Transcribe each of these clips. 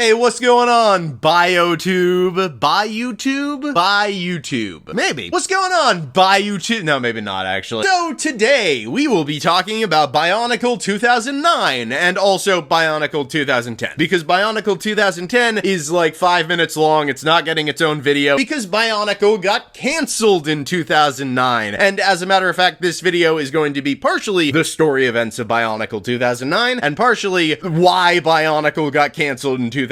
Hey, what's going on, BioTube? YouTube? Maybe. What's going on, BioTube? No, maybe not, actually. So, today, we will be talking about Bionicle 2009, and also Bionicle 2010. Because Bionicle 2010 is like 5 minutes long, it's not getting its own video, because Bionicle got cancelled in 2009. And as a matter of fact, this video is going to be partially the story events of Bionicle 2009, and partially why Bionicle got cancelled in 2009,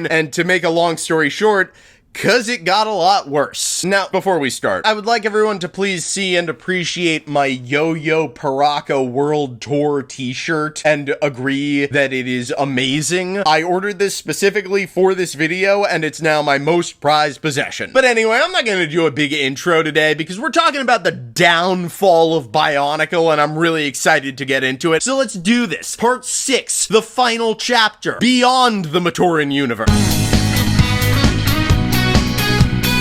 and to make a long story short, cause it got a lot worse. Now, before we start, I would like everyone to please see and appreciate my Yo-Yo Paraka World Tour t-shirt and agree that it is amazing. I ordered this specifically for this video, and it's now my most prized possession. But anyway, I'm not gonna do a big intro today because we're talking about the downfall of Bionicle, and I'm really excited to get into it. So let's do this. Part 6, the final chapter, Beyond the Matoran Universe.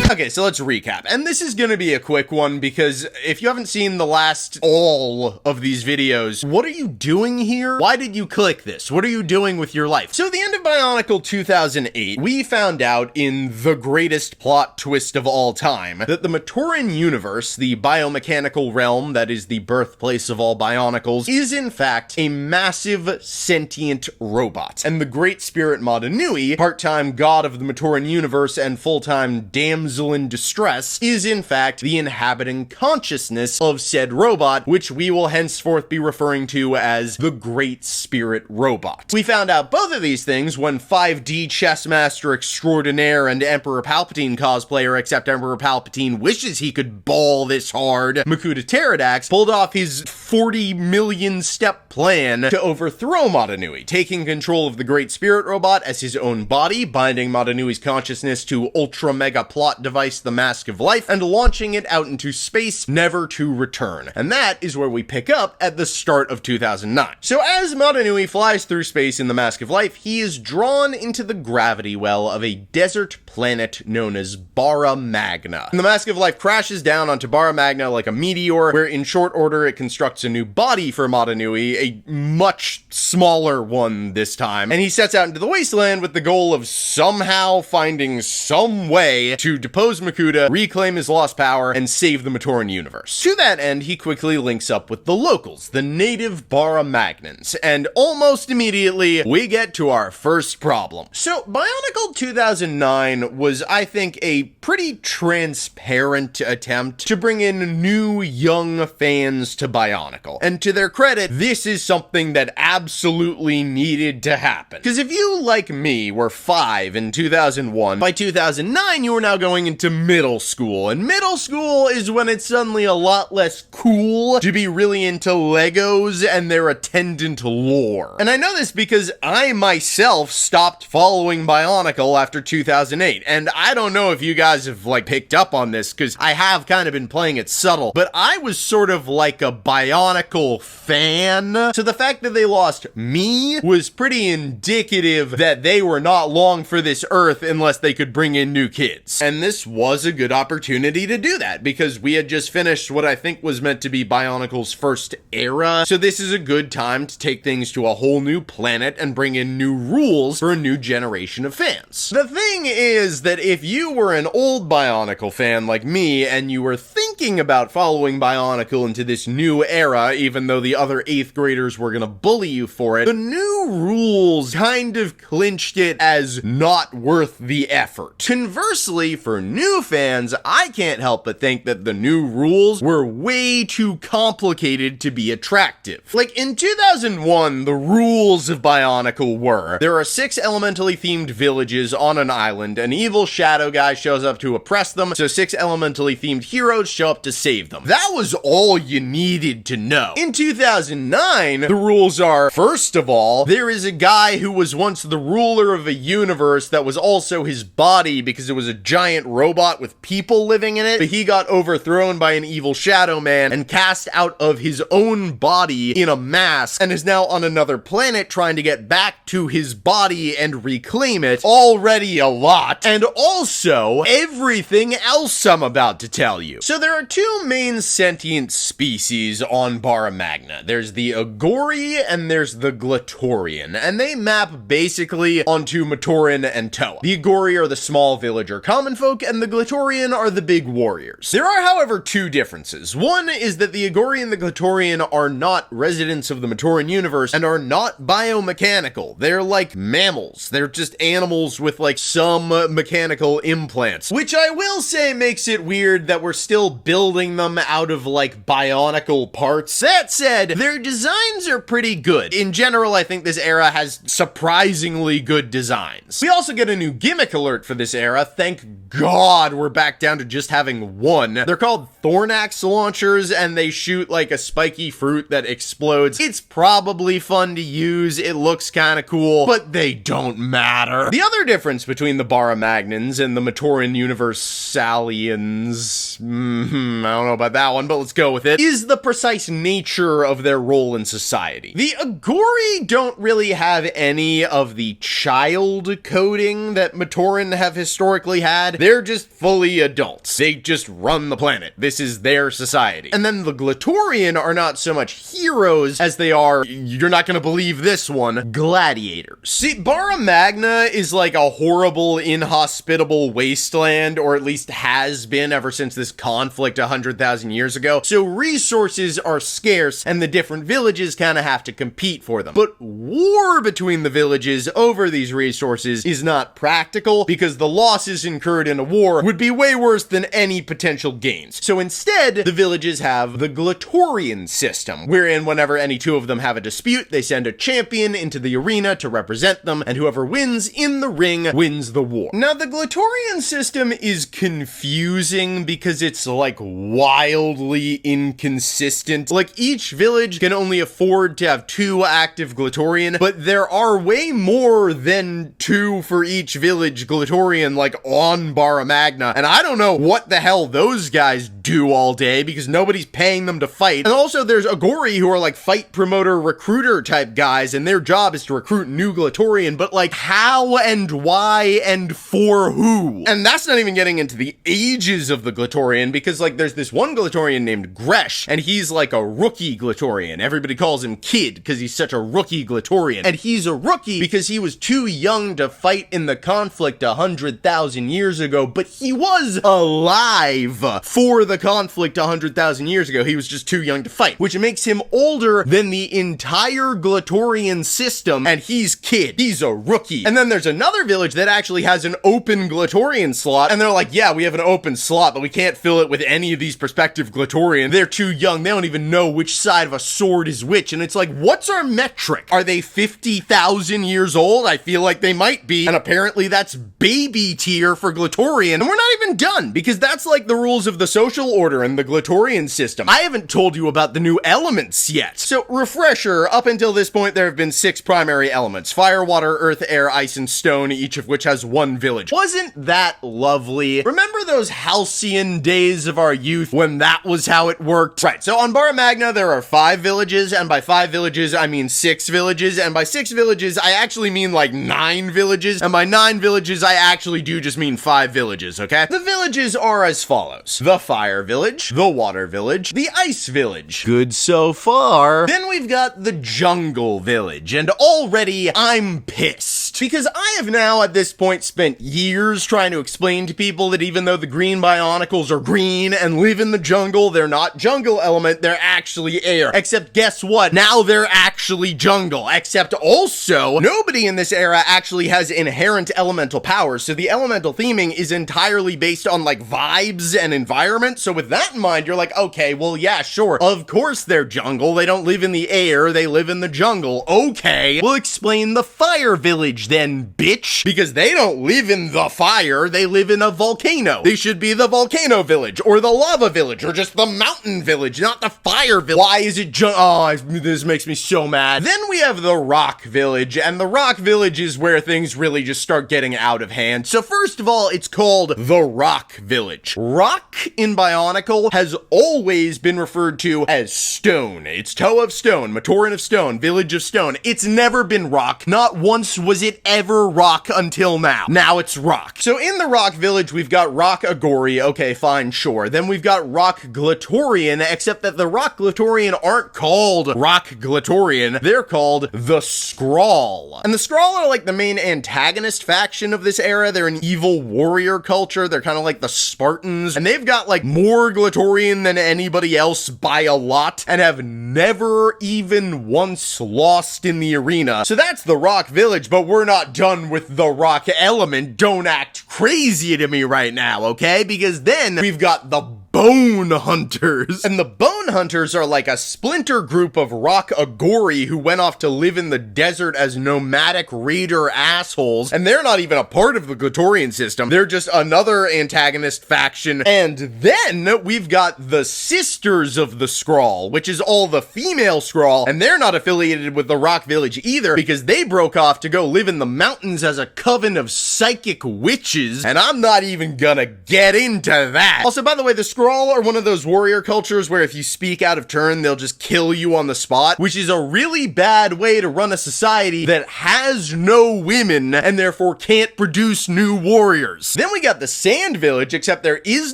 Okay, so let's recap. And this is gonna be a quick one because if you haven't seen the last all of these videos, what are you doing here? Why did you click this? What are you doing with your life? So at the end of Bionicle 2008, we found out in the greatest plot twist of all time that the Matoran universe, the biomechanical realm that is the birthplace of all Bionicles, is in fact a massive sentient robot. And the Great Spirit Madanui, part-time god of the Matoran universe and full-time damsel in distress, is in fact the inhabiting consciousness of said robot, which we will henceforth be referring to as the Great Spirit Robot. We found out both of these things when 5D chess master extraordinaire and Emperor Palpatine cosplayer, except Emperor Palpatine wishes he could ball this hard, Makuta Pterodax pulled off his 40 million step plan to overthrow Madanui, taking control of the Great Spirit Robot as his own body, binding Madanui's consciousness to ultra mega plot device, the Mask of Life, and launching it out into space, never to return. And that is where we pick up at the start of 2009. So as Madanui flies through space in the Mask of Life, he is drawn into the gravity well of a desert planet known as Bara Magna. And the Mask of Life crashes down onto Bara Magna like a meteor, where in short order it constructs a new body for Madanui, a much smaller one this time, and he sets out into the wasteland with the goal of somehow finding some way to depose Makuta, reclaim his lost power, and save the Matoran universe. To that end, he quickly links up with the locals, the native Bara Magnans, and almost immediately, we get to our first problem. So, Bionicle 2009 was, I think, a pretty transparent attempt to bring in new, young fans to Bionicle. And to their credit, this is something that absolutely needed to happen. Because if you, like me, were 5 in 2001, by 2009, you were now going into middle school, and middle school is when it's suddenly a lot less cool to be really into Legos and their attendant lore. And I know this because I myself stopped following Bionicle after 2008, and I don't know if you guys have picked up on this, because I have kind of been playing it subtle, but I was sort of like a Bionicle fan, so the fact that they lost me was pretty indicative that they were not long for this earth unless they could bring in new kids. And this was a good opportunity to do that, because we had just finished what I think was meant to be Bionicle's first era, so this is a good time to take things to a whole new planet and bring in new rules for a new generation of fans. The thing is that if you were an old Bionicle fan like me, and you were thinking about following Bionicle into this new era, even though the other 8th graders were gonna bully you for it, the new rules kind of clinched it as not worth the effort. Conversely, for new fans, I can't help but think that the new rules were way too complicated to be attractive. Like, in 2001, the rules of Bionicle were, there are 6 elementally themed villages on an island, an evil shadow guy shows up to oppress them, so 6 elementally themed heroes show up to save them. That was all you needed to know. In 2009, the rules are, first of all, there is a guy who was once the ruler of a universe that was also his body because it was a giant robot with people living in it, but he got overthrown by an evil shadow man and cast out of his own body in a mask and is now on another planet trying to get back to his body and reclaim it. Already a lot. And also, everything else I'm about to tell you. So there are two main sentient species on Bara Magna. There's the Agori and there's the Glatorian, and they map basically onto Matoran and Toa. The Agori are the small villager common folk, and the Glatorian are the big warriors. There are, however, two differences. One is that the Agori and the Glatorian are not residents of the Matoran universe and are not biomechanical. They're like mammals. They're just animals with like some mechanical implants, which I will say makes it weird that we're still building them out of like Bionicle parts. That said, their designs are pretty good. In general, I think this era has surprisingly good designs. We also get a new gimmick alert for this era. Thank God we're back down to just having one. They're called Thornax launchers, and they shoot like a spiky fruit that explodes. It's probably fun to use. It looks kind of cool, but they don't matter. The other difference between the Bara Magnans and the Matoran Universalians, I don't know about that one, but let's go with it, is the precise nature of their role in society. The Agori don't really have any of the child coding that Matoran have historically had. They're just fully adults. They just run the planet. This is their society. And then the Glatorian are not so much heroes as they are, you're not gonna believe this one, gladiators. See, Bara Magna is like a horrible, inhospitable wasteland, or at least has been ever since this conflict 100,000 years ago, so resources are scarce and the different villages kind of have to compete for them. But war between the villages over these resources is not practical because the losses incurred in a war would be way worse than any potential gains. So instead, the villages have the Glatorian System, wherein whenever any two of them have a dispute, they send a champion into the arena to represent them, and whoever wins in the ring wins the war. Now, the Glatorian System is confusing because it's like wildly inconsistent. Like, each village can only afford to have 2 active Glatorian, but there are way more than 2 for each village Glatorian, like, on Bara Magna, and I don't know what the hell those guys do all day because nobody's paying them to fight. And also there's Agori who are like fight promoter recruiter type guys, and their job is to recruit new Glatorian, but like how and why and for who? And that's not even getting into the ages of the Glatorian, because like there's this one Glatorian named Gresh, and he's like a rookie Glatorian. Everybody calls him Kid because he's such a rookie Glatorian, and he's a rookie because he was too young to fight in the conflict 100,000 years ago, but he was alive for the conflict 100,000 years ago. He was just too young to fight, which makes him older than the entire Glatorian system, and he's Kid. He's a rookie. And then there's another village that actually has an open Glatorian slot, and they're like, yeah, we have an open slot, but we can't fill it with any of these prospective Glatorian. They're too young. They don't even know which side of a sword is which, and it's like, what's our metric? Are they 50,000 years old? I feel like they might be, and apparently that's baby tier for Glatorian, and we're not even done, because that's like the rules of the social order and the Glatorian system. I haven't told you about the new elements yet. So, refresher, up until this point there have been 6 primary elements: fire, water, earth, air, ice, and stone, each of which has 1 village. Wasn't that lovely? Remember those halcyon days of our youth when that was how it worked? Right, so on Bara Magna there are 5 villages, and by 5 villages I mean 6 villages, and by 6 villages I actually mean like 9 villages, and by 9 villages I actually do just mean 5 villages, okay? The villages are as follows: the fire village, the water village, the ice village. Good so far. Then we've got the jungle village, and already I'm pissed, because I have now at this point spent years trying to explain to people that even though the green Bionicles are green and live in the jungle, they're not jungle element, they're actually air. Except guess what? Now they're actually jungle. Except also, nobody in this era actually has inherent elemental powers, so the elemental theming is entirely based on like vibes and environment. So with that in mind, you're like, okay, well, yeah, sure, of course they're jungle. They don't live in the air, they live in the jungle. Okay, we'll explain the fire village then, bitch, because they don't live in the fire, they live in a volcano. They should be the volcano village, or the lava village, or just the mountain village, not the fire village. Why is it oh, this makes me so mad. Then we have the rock village, and the rock village is where things really just start getting out of hand. So first of all, it's called the rock village. Rock in Bionicle has always been referred to as stone. It's Toe of Stone, Matoran of Stone, Village of Stone. It's never been rock. Not once was it ever rock until now. Now it's rock. So in the rock village, we've got Rock Agori. Okay, fine, sure. Then we've got Rock Glatorian, except that the Rock Glatorian aren't called Rock Glatorian. They're called the Skrull. And the Skrull are like the main antagonist faction of this era. They're an evil warrior culture. They're kind of like the Spartans. And they've got like more Glatorian than anybody else by a lot and have never even once lost in the arena. So that's the rock village, but we're not done with the rock element. Don't act crazy to me right now, okay? Because then we've got the Bone Hunters. And the Bone Hunters are like a splinter group of Rock Agori who went off to live in the desert as nomadic raider assholes. And they're not even a part of the Glatorian system. They're just another antagonist faction. And then we've got the Sisters of the Skrull, which is all the female Skrull. And they're not affiliated with the Rock Village either because they broke off to go live in the mountains as a coven of psychic witches. And I'm not even gonna get into that. Also, by the way, the Skrull are one of those warrior cultures where if you speak out of turn, they'll just kill you on the spot, which is a really bad way to run a society that has no women and therefore can't produce new warriors. Then we got the Sand Village, except there is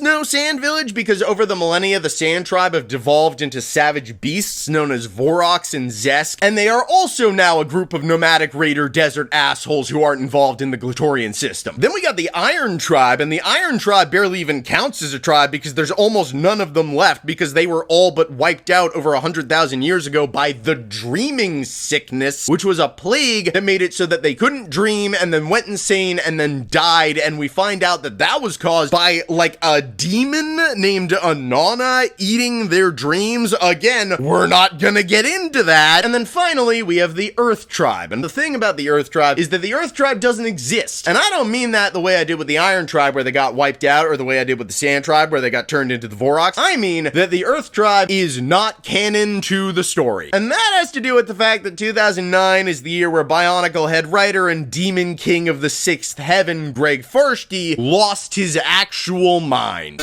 no Sand Village because over the millennia, the Sand Tribe have devolved into savage beasts known as Vorox and Zesk, and they are also now a group of nomadic raider desert assholes who aren't involved in the Glatorian system. Then we got the Iron Tribe, and the Iron Tribe barely even counts as a tribe because there's almost none of them left because they were all but wiped out over 100,000 years ago by the Dreaming Sickness, which was a plague that made it so that they couldn't dream and then went insane and then died. And we find out that that was caused by like a demon named Anana eating their dreams. Again, we're not gonna get into that. And then finally, we have the Earth Tribe. And the thing about the Earth Tribe is that the Earth Tribe doesn't exist. And I don't mean that the way I did with the Iron Tribe where they got wiped out or the way I did with the Sand Tribe where they got turned into the Vorox. I mean that the Earth Tribe is not canon to the story. And that has to do with the fact that 2009 is the year where Bionicle head writer and demon king of the Sixth Heaven, Greg Farshtey, lost his actual mind.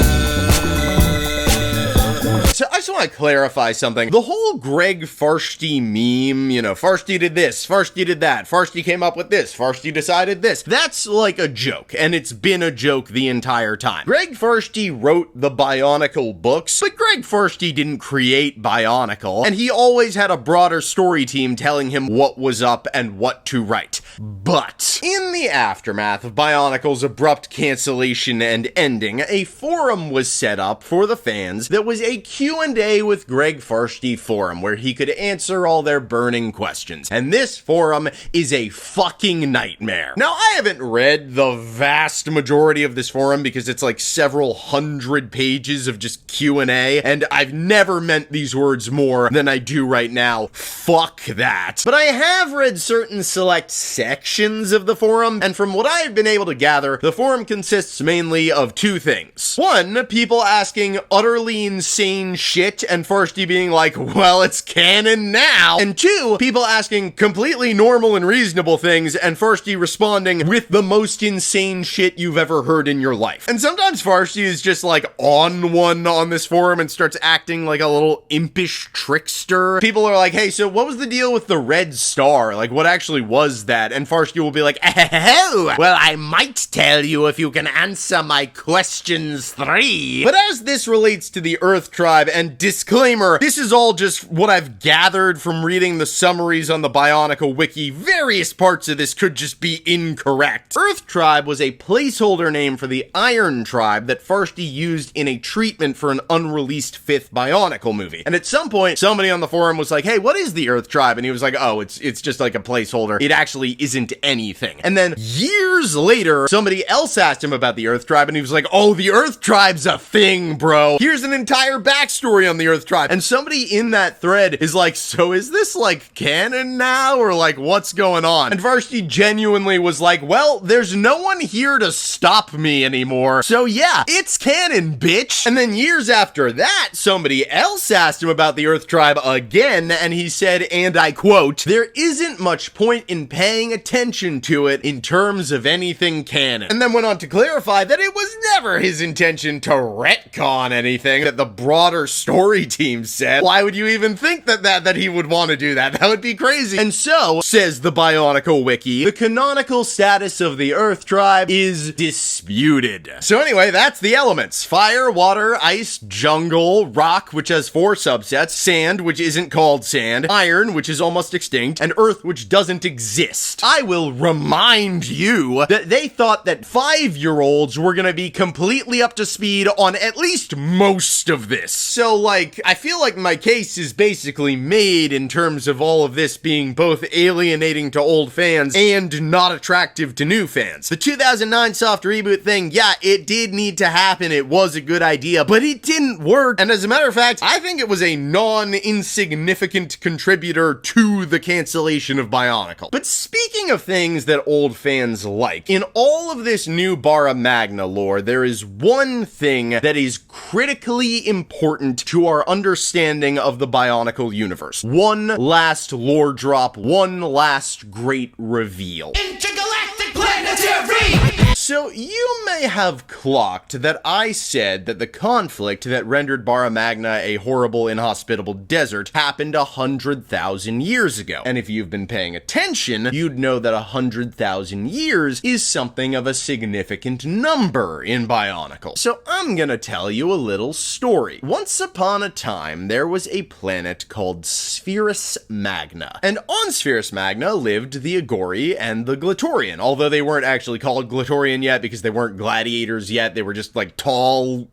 So I just want to clarify something. The whole Greg Farshtey meme, you know, Farshtey did this, Farshtey did that, Farshtey came up with this, Farshtey decided this. That's like a joke, and it's been a joke the entire time. Greg Farshtey wrote the Bionicle books, but Greg Farshtey didn't create Bionicle, and he always had a broader story team telling him what was up and what to write. But in the aftermath of Bionicle's abrupt cancellation and ending, a forum was set up for the fans that was a Q&A with Greg Farshtey forum where he could answer all their burning questions. And this forum is a fucking nightmare. Now, I haven't read the vast majority of this forum because it's like several hundred pages of just Q&A, and I've never meant these words more than I do right now. Fuck that. But I have read certain select sections of the forum, and from what I have been able to gather, the forum consists mainly of two things. One, people asking utterly insane shit and Farshtey being like, well, it's canon now. And two, people asking completely normal and reasonable things and Farshtey responding with the most insane shit you've ever heard in your life. And sometimes Farshtey is just like on one on this forum and starts acting like a little impish trickster. People are like, hey, so what was the deal with the red star? Like, what actually was that? And Farshtey will be like, oh, well, I might tell you if you can answer my questions 3. But as this relates to the Earth Tribe, and disclaimer, this is all just what I've gathered from reading the summaries on the Bionicle wiki. Various parts of this could just be incorrect. Earth Tribe was a placeholder name for the Iron Tribe that Farshtey used in a treatment for an unreleased 5th Bionicle movie. And at some point, somebody on the forum was like, hey, what is the Earth Tribe? And he was like, oh, it's just like a placeholder. It actually isn't anything. And then years later, somebody else asked him about the Earth Tribe, and he was like, oh, the Earth Tribe's a thing, bro. Here's an entire backstory story on the Earth Tribe. And somebody in that thread is like, so is this like canon now, or like what's going on? And Farshtey genuinely was like, well, there's no one here to stop me anymore, so yeah, it's canon, bitch. And then years after that, somebody else asked him about the Earth Tribe again, and he said, and I quote, there isn't much point in paying attention to it in terms of anything canon. And then went on to clarify that it was never his intention to retcon anything that the broader story team said. Why would you even think that he would want to do that? That would be crazy. And so, says the Bionicle wiki, the canonical status of the Earth Tribe is disputed. So anyway, that's the elements. Fire, water, ice, jungle, rock, which has 4 subsets, sand, which isn't called sand, iron, which is almost extinct, and earth, which doesn't exist. I will remind you that they thought that 5-year-olds were gonna be completely up to speed on at least most of this. So, like, I feel like my case is basically made in terms of all of this being both alienating to old fans and not attractive to new fans. The 2009 soft reboot thing, yeah, it did need to happen. It was a good idea, but it didn't work. And as a matter of fact, I think it was a non-insignificant contributor to the cancellation of Bionicle. But speaking of things that old fans like, in all of this new Bara Magna lore, there is one thing that is critically important to our understanding of the Bionicle universe. One last lore drop, one last great reveal. Intergalactic planetary! So you may have clocked that I said that the conflict that rendered Bara Magna a horrible, inhospitable desert happened 100,000 years ago. And if you've been paying attention, you'd know that 100,000 years is something of a significant number in Bionicle. So I'm gonna tell you a little story. Once upon a time, there was a planet called Spherus Magna. And on Spherus Magna lived the Agori and the Glatorian, although they weren't actually called Glatorian yet because they weren't gladiators yet. They were just like tall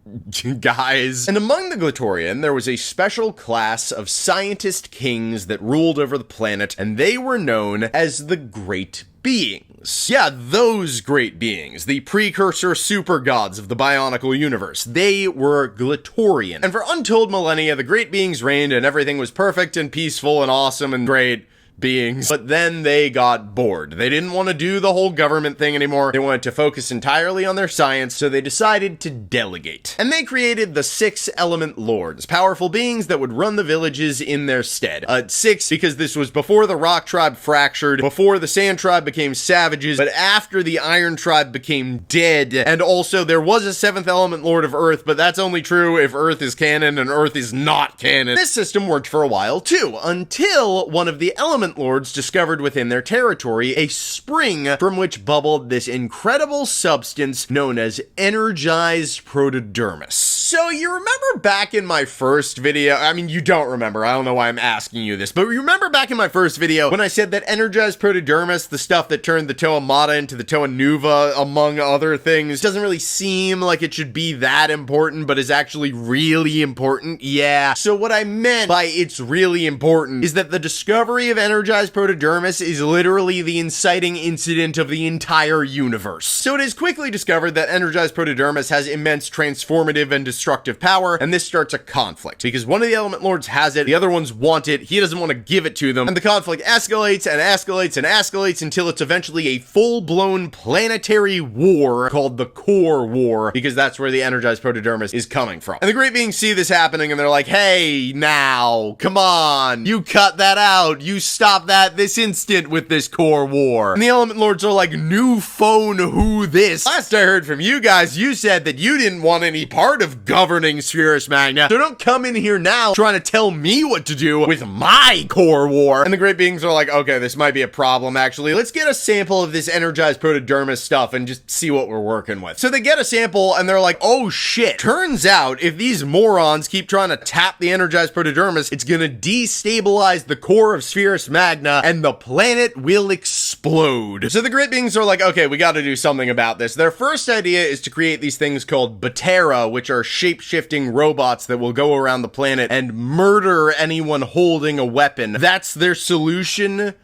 guys. And among the Glatorian, there was a special class of scientist kings that ruled over the planet, and they were known as the Great Beings. Yeah, those great beings, the precursor super gods of the Bionicle universe. They were Glatorian. And for untold millennia, the great beings reigned and everything was perfect and peaceful and awesome and great beings. But then they got bored. They didn't want to do the whole government thing anymore. They wanted to focus entirely on their science, so they decided to delegate. And they created the 6 Element Lords, powerful beings that would run the villages in their stead. 6 because this was before the Rock Tribe fractured, before the Sand Tribe became savages, but after the Iron Tribe became dead. And also there was a 7th Element Lord of Earth, but that's only true if Earth is canon and Earth is not canon. This system worked for a while too, until one of the Element Lords discovered within their territory a spring from which bubbled this incredible substance known as energized protodermis. So you remember back in my first video, I mean, you don't remember, I don't know why I'm asking you this, but you remember back in my first video when I said that energized protodermis, the stuff that turned the Toa Mata into the Toa Nuva, among other things, doesn't really seem like it should be that important, but is actually really important? Yeah. So what I meant by it's really important is that the discovery of energized protodermis is literally the inciting incident of the entire universe. So it is quickly discovered that energized protodermis has immense transformative and destructive power, and this starts a conflict, because one of the Element Lords has it, the other ones want it, he doesn't want to give it to them, and the conflict escalates and escalates and escalates until it's eventually a full-blown planetary war called the Core War, because that's where the energized protodermis is coming from. And the Great Beings see this happening, and they're like, hey, now, come on, you cut that out, you stop that this instant with this Core War. And the Element Lords are like, new phone, who this? Last I heard from you guys, you said that you didn't want any part of governing Spherus Magna, so don't come in here now trying to tell me what to do with my Core War. And the Great Beings are like, okay, this might be a problem actually. Let's get a sample of this energized protodermis stuff and just see what we're working with. So they get a sample and they're like, oh shit. Turns out if these morons keep trying to tap the energized protodermis, it's gonna destabilize the core of Spherus Magna and the planet will explode. So the Great Beings are like, okay, we gotta do something about this. Their first idea is to create these things called Batera, which are shape-shifting robots that will go around the planet and murder anyone holding a weapon. That's their solution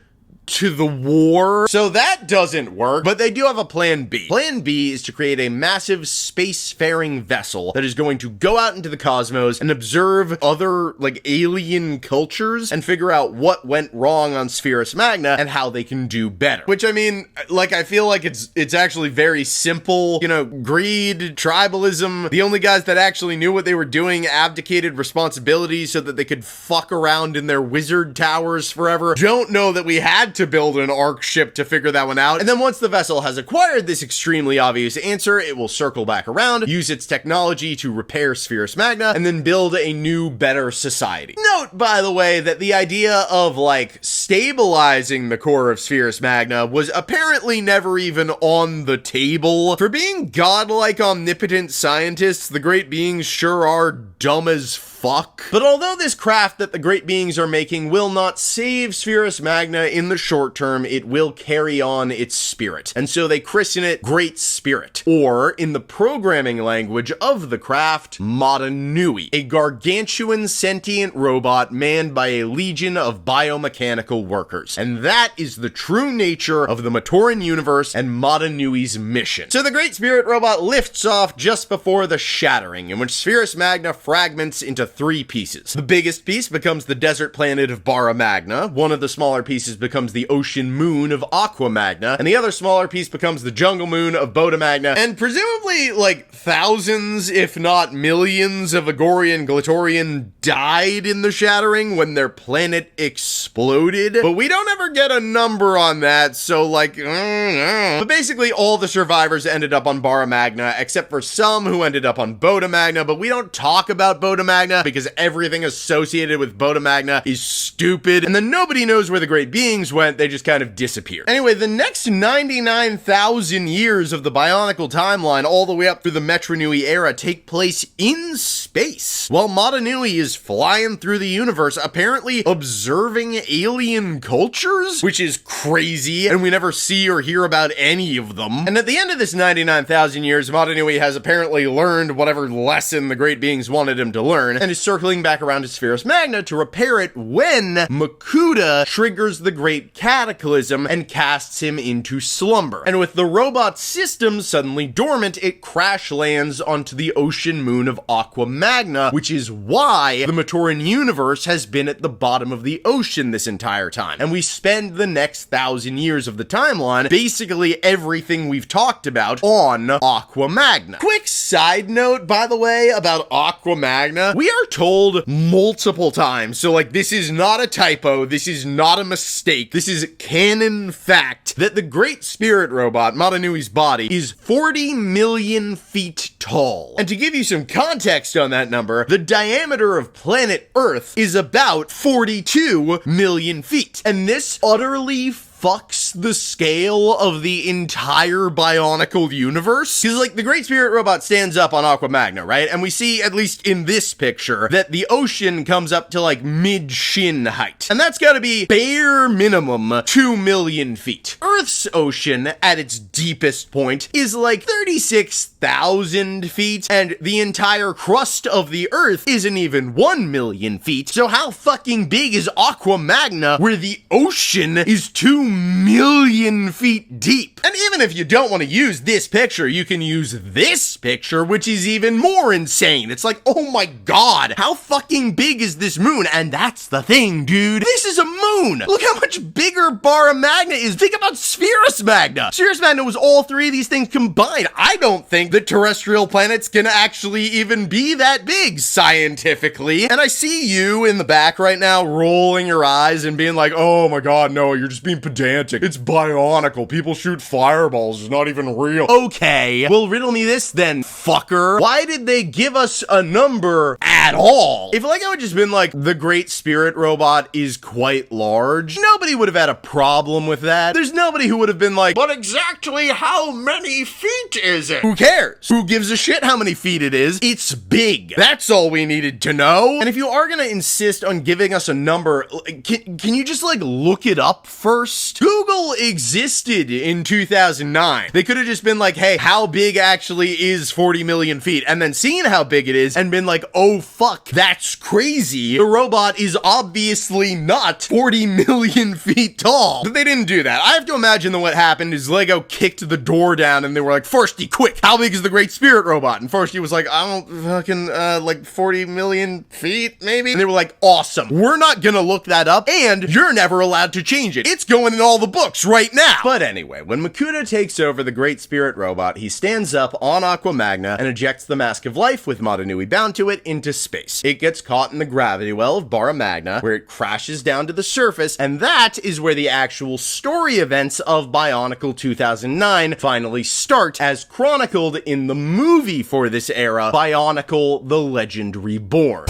to the war. So that doesn't work, but they do have a plan B. Plan B is to create a massive spacefaring vessel that is going to go out into the cosmos and observe other, like, alien cultures and figure out what went wrong on Spherus Magna and how they can do better. Which, I mean, like, I feel like it's actually very simple. You know, greed, tribalism. The only guys that actually knew what they were doing abdicated responsibility so that they could fuck around in their wizard towers forever. Don't know that we had to build an arc ship to figure that one out. And then once the vessel has acquired this extremely obvious answer, it will circle back around, use its technology to repair Spherus Magna, and then build a new, better society. Note, by the way, that the idea of, like, stabilizing the core of Spherus Magna was apparently never even on the table. For being godlike omnipotent scientists, the great beings sure are dumb as fuck. But although this craft that the great beings are making will not save Spherus Magna in the short term, it will carry on its spirit. And so they christen it Great Spirit, or in the programming language of the craft, Mata Nui, a gargantuan sentient robot manned by a legion of biomechanical workers. And that is the true nature of the Matoran universe and Mata Nui's mission. So the Great Spirit robot lifts off just before the shattering, in which Spherus Magna fragments into 3 pieces. The biggest piece becomes the desert planet of Bara Magna, one of the smaller pieces becomes the ocean moon of Aqua Magna, and the other smaller piece becomes the jungle moon of Boda Magna, and presumably, like, thousands, if not millions, of Agorian Glatorian died in the shattering when their planet exploded, but we don't ever get a number on that, so, like, But basically, all the survivors ended up on Bara Magna, except for some who ended up on Boda Magna, but we don't talk about Boda Magna because everything associated with Boda Magna is stupid, and then nobody knows where the great beings went, they just kind of disappeared. Anyway, the next 99,000 years of the Bionicle timeline, all the way up through the Metro Nui era, take place in space, while Mata Nui is flying through the universe, apparently observing alien cultures, which is crazy, and we never see or hear about any of them. And at the end of this 99,000 years, Mata Nui has apparently learned whatever lesson the great beings wanted him to learn, and is circling back around to Spherus Magna to repair it when Makuta triggers the Great Cataclysm and casts him into slumber. And with the robot system suddenly dormant, it crash lands onto the ocean moon of Aqua Magna, which is why the Matoran universe has been at the bottom of the ocean this entire time. And we spend the next 1,000 years of the timeline, basically everything we've talked about, on Aqua Magna. Quick side note, by the way, about Aqua Magna. We are told multiple times, so like this is not a typo, this is not a mistake, this is canon fact, that the Great Spirit robot, Mata Nui's body, is 40 million feet tall. And to give you some context on that number, the diameter of planet Earth is about 42 million feet. And this utterly fucks the scale of the entire Bionicle universe. Because, like, the Great Spirit robot stands up on Aqua Magna, right? And we see, at least in this picture, that the ocean comes up to, like, mid-shin height. And that's gotta be bare minimum 2 million feet. Earth's ocean, at its deepest point, is like 36,000 feet, and the entire crust of the Earth isn't even 1 million feet. So how fucking big is Aqua Magna, where the ocean is 2 million feet deep? And even if you don't want to use this picture, you can use this picture, which is even more insane. It's like, oh my god, how fucking big is this moon? And that's the thing, dude. This is a moon! Look how much bigger Bara Magna is. Think about Spherus Magna. Spherus Magna was all 3 of these things combined. I don't think that terrestrial planets can actually even be that big scientifically. And I see you in the back right now rolling your eyes and being like, oh my god, no, you're just being pedantic. It's Bionicle. People shoot fireballs. It's not even real. Okay, well, riddle me this then, fucker. Why did they give us a number at all? If Lego had just been like, the Great Spirit robot is quite large, nobody would have had a problem with that. There's nobody who would have been like, but exactly how many feet is it? Who cares? Who gives a shit how many feet it is? It's big. That's all we needed to know. And if you are gonna insist on giving us a number, can you just like look it up first? least, Google existed in 2009. They could have just been like, hey, how big actually is 40 million feet? And then seen how big it is and been like, oh fuck, that's crazy. The robot is obviously not 40 million feet tall. But they didn't do that. I have to imagine that what happened is Lego kicked the door down and they were like, Farshtey, quick, how big is the Great Spirit robot? And Farshtey was like, I don't fucking, like 40 million feet, maybe? And they were like, awesome. We're not gonna look that up, and you're never allowed to change it. It's going in all the books right now. But anyway, when Makuta takes over the Great Spirit robot, he stands up on Aqua Magna and ejects the Mask of Life with Madanui bound to it into space. It gets caught in the gravity well of Bara Magna, where it crashes down to the surface, and that is where the actual story events of Bionicle 2009 finally start, as chronicled in the movie for this era, Bionicle: The Legend Reborn.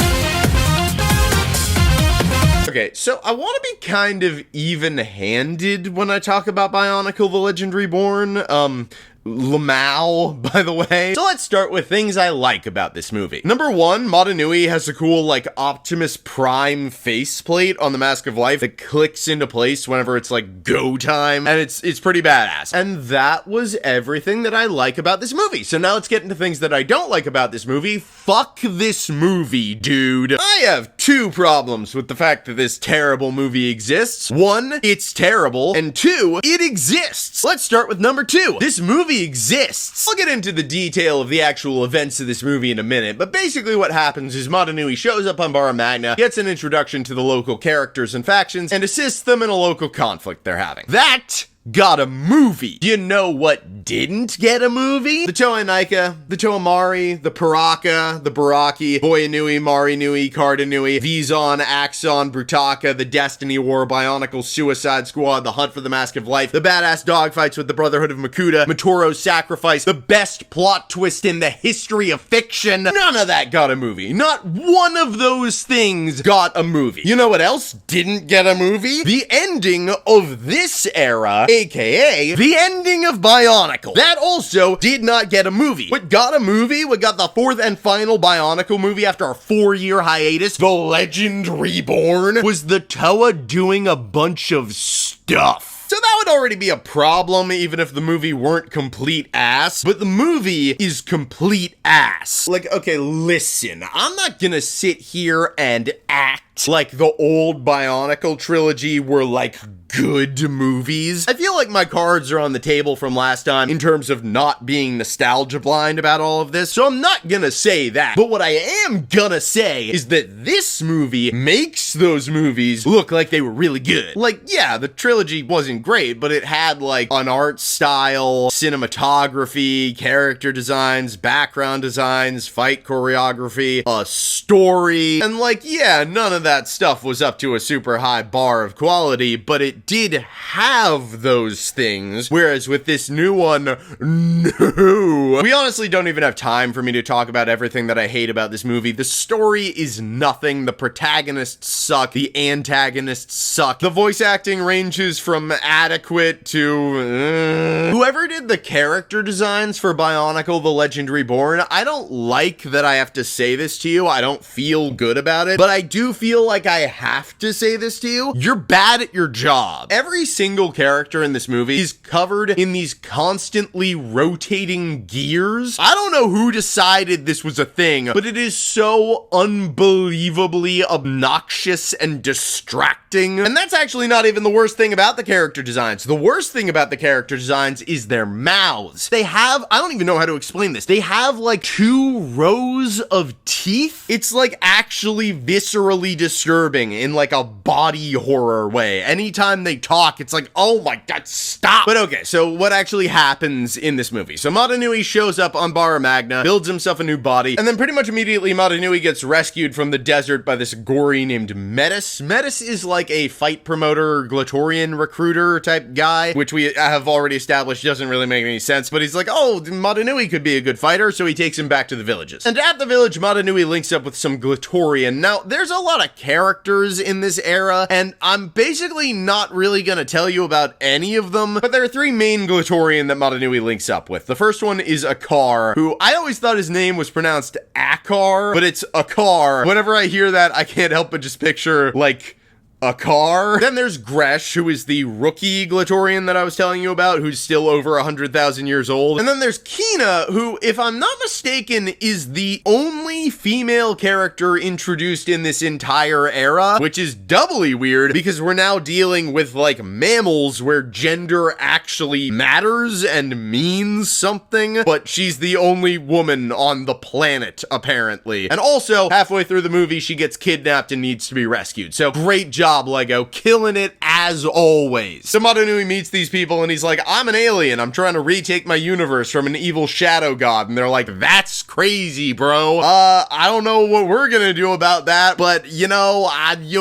Okay, so I want to be kind of even-handed when I talk about Bionicle: The Legend Reborn. Lamau, by the way. So let's start with things I like about this movie. Number one, Madanui has a cool, like, Optimus Prime faceplate on the Mask of Life that clicks into place whenever it's, like, go time, and it's pretty badass. And that was everything that I like about this movie. So now let's get into things that I don't like about this movie. Fuck this movie, dude. I have two problems with the fact that this terrible movie exists. One, it's terrible, and two, it exists. Let's start with number two. This movie exists. I'll get into the detail of the actual events of this movie in a minute, but basically what happens is Madanui shows up on Bara Magna, gets an introduction to the local characters and factions, and assists them in a local conflict they're having. That got a movie. Do you know what didn't get a movie? The Toei Naika, the Toamari, the Paraka, the Baraki, Boyanui, Marinui, Cardanui, Vizon, Axon, Brutaka, the Destiny War, Bionicle, Suicide Squad, the Hunt for the Mask of Life, the badass dogfights with the Brotherhood of Makuta, Matoro's Sacrifice, the best plot twist in the history of fiction. None of that got a movie. Not one of those things got a movie. You know what else didn't get a movie? The ending of this era, aka the ending of Bionicle. That also did not get a movie. What got a movie, what got the fourth and final Bionicle movie after a 4-year hiatus, The Legend Reborn, was the Toa doing a bunch of stuff. So that would already be a problem, even if the movie weren't complete ass. But the movie is complete ass. Like, okay, listen, I'm not gonna sit here and act like the old Bionicle trilogy were, like, good movies. I feel like my cards are on the table from last time in terms of not being nostalgia blind about all of this, so I'm not gonna say that. But what I am gonna say is that this movie makes those movies look like they were really good. Like, yeah, the trilogy wasn't great, but it had, like, an art style, cinematography, character designs, background designs, fight choreography, a story, and, like, yeah, none of that stuff was up to a super high bar of quality, but it did have those things, whereas with this new one, no. We honestly don't even have time for me to talk about everything that I hate about this movie. The story is nothing, the protagonists suck, the antagonists suck, the voice acting ranges from adequate to whoever did the character designs for Bionicle: The Legend Reborn, I don't like that I have to say this to you, I don't feel good about it, but I do feel like I have to say this to you. You're bad at your job. Every single character in this movie is covered in these constantly rotating gears. I don't know who decided this was a thing, but it is so unbelievably obnoxious and distracting. And that's actually not even the worst thing about the character designs. The worst thing about the character designs is their mouths. They have, I don't even know how to explain this. They have like 2 rows of teeth. It's like actually viscerally disturbing in like a body horror way. Anytime they talk, it's like, oh my god, stop. But okay, so what actually happens in this movie? So Madanui shows up on Bara Magna, builds himself a new body, and then pretty much immediately Madanui gets rescued from the desert by this gory named Metis. Metis is like a fight promoter, Glatorian recruiter type guy, which we have already established doesn't really make any sense, but he's like, oh, Madanui could be a good fighter, so he takes him back to the villages. And at the village, Madanui links up with some Glatorian. Now, there's a lot of characters in this era, and I'm basically not really gonna tell you about any of them, but there are 3 main Glatorian that Madanui links up with. The first one is Akar, who I always thought his name was pronounced Akar, but it's Akar. Whenever I hear that, I can't help but just picture, like, a car. Then there's Gresh, who is the rookie Glatorian that I was telling you about, who's still over 100,000 years old. And then there's Kina, who, if I'm not mistaken, is the only female character introduced in this entire era, which is doubly weird because we're now dealing with, like, mammals where gender actually matters and means something, but she's the only woman on the planet, apparently. And also, halfway through the movie, she gets kidnapped and needs to be rescued. So, great job, LEGO. Killing it as always. So Madanui meets these people and he's like, I'm an alien. I'm trying to retake my universe from an evil shadow god. And they're like, that's crazy, bro. I don't know what we're gonna do about that, but you know,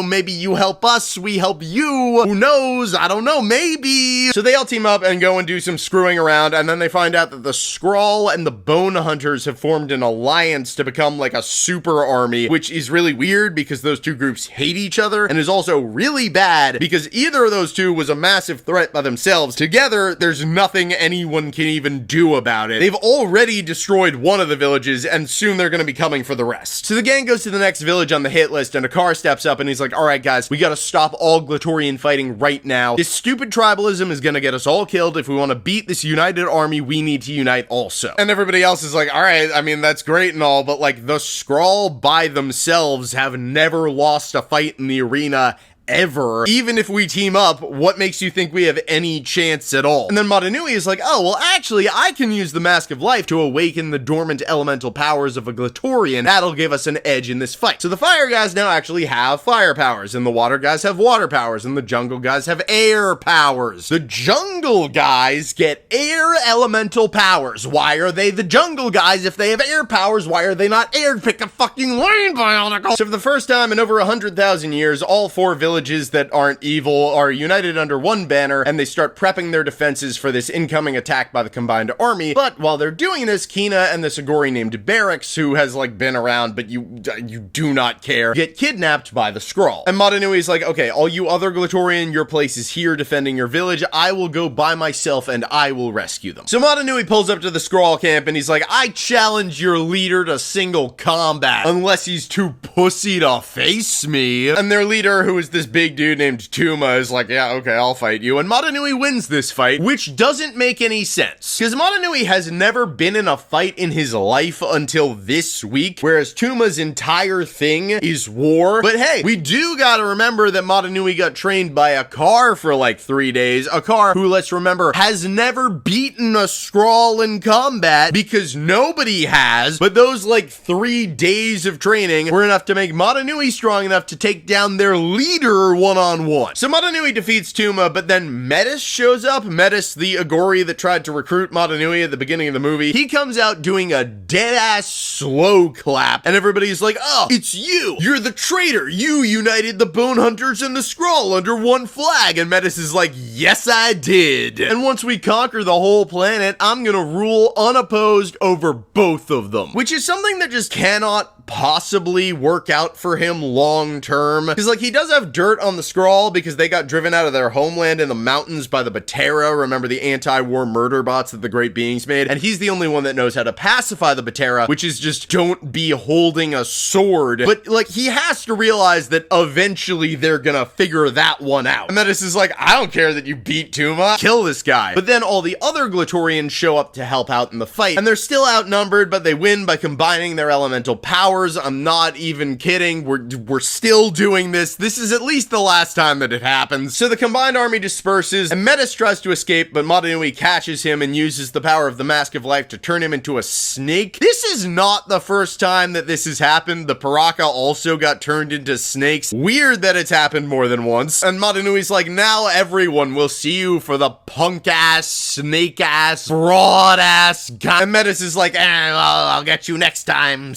maybe you help us, we help you. Who knows? I don't know, maybe. So they all team up and go and do some screwing around, and then they find out that the Skrull and the Bone Hunters have formed an alliance to become like a super army, which is really weird because those two groups hate each other, and is also really bad because either of those two was a massive threat by themselves. Together, there's nothing anyone can even do about it. They've already destroyed one of the villages, and soon they're gonna be coming for the rest. So the gang goes to the next village on the hit list, and a car steps up and he's like, alright guys, we gotta stop all Glatorian fighting right now. This stupid tribalism is gonna get us all killed. If we want to beat this united army, we need to unite also. And everybody else is like, alright, I mean, that's great and all, but like, the Skrull by themselves have never lost a fight in the arena ever. Even if we team up, what makes you think we have any chance at all? And then Madanui is like, oh, well, actually, I can use the Mask of Life to awaken the dormant elemental powers of a Glatorian. That'll give us an edge in this fight. So the fire guys now actually have fire powers, and the water guys have water powers, and the jungle guys have air powers. The jungle guys get air elemental powers. Why are they the jungle guys if they have air powers? Why are they not air? Pick a fucking lane, Bionicle! So for the first time in over 100,000 years, all four villages that aren't evil are united under one banner, and they start prepping their defenses for this incoming attack by the combined army. But while they're doing this, Kina and this Agori named Miserix, who has like been around but you do not care, get kidnapped by the Skrull. And Madanui's like, okay, all you other Glatorian, your place is here defending your village. I will go by myself and I will rescue them. So Madanui pulls up to the Skrull camp and he's like, I challenge your leader to single combat unless he's too pussy to face me. And their leader, who is this big dude named Tuma, is like, yeah, okay, I'll fight you. And Madanui wins this fight, which doesn't make any sense, because Madanui has never been in a fight in his life until this week, whereas Tuma's entire thing is war. But hey, we do gotta remember that Madanui got trained by a car for like 3 days, a car who, let's remember, has never beaten a Skrull in combat, because nobody has, but those like 3 days of training were enough to make Madanui strong enough to take down their leader one-on-one. So Madanui defeats Tuma, but then Metis shows up. Metis, the Agori that tried to recruit Madanui at the beginning of the movie. He comes out doing a dead-ass slow clap, and everybody's like, oh, it's you! You're the traitor! You united the Bone Hunters and the Skrull under one flag! And Metis is like, yes, I did! And once we conquer the whole planet, I'm gonna rule unopposed over both of them. Which is something that just cannot possibly work out for him long term, because like, he does have dirt on the Skrull because they got driven out of their homeland in the mountains by the Batera. Remember the anti-war murder bots that the Great Beings made? And he's the only one that knows how to pacify the Batera, which is just don't be holding a sword. But like, he has to realize that eventually they're gonna figure that one out. And Metis is like, I don't care that you beat Tuma, kill this guy. But then all the other Glatorians show up to help out in the fight, and they're still outnumbered, but they win by combining their elemental powers. I'm not even kidding. We're still doing this. This is at least the last time that it happens. So the combined army disperses, and Metis tries to escape, but Madanui catches him and uses the power of the Mask of Life to turn him into a snake. This is not the first time that this has happened. The Paraka also got turned into snakes. Weird that it's happened more than once. And Madanui's like, now everyone will see you for the punk-ass, snake-ass, broad-ass guy. And Metis is like, I'll get you next time,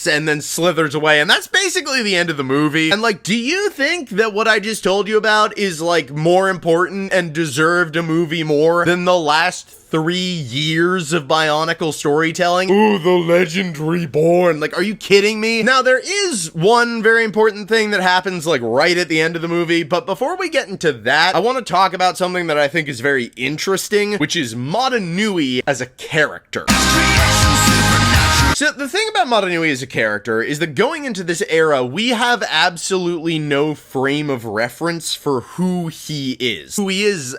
and then slithers away, and that's basically the end of the movie. And like, do you think that what I just told you about is like more important and deserved a movie more than the last 3 years of Bionicle storytelling? Ooh, the legend reborn. Like, are you kidding me? Now, there is one very important thing that happens like right at the end of the movie, but before we get into that, I want to talk about something that I think is very interesting, which is Madanui as a character. So the thing about Madanui as a character is that going into this era, we have absolutely no frame of reference for who he is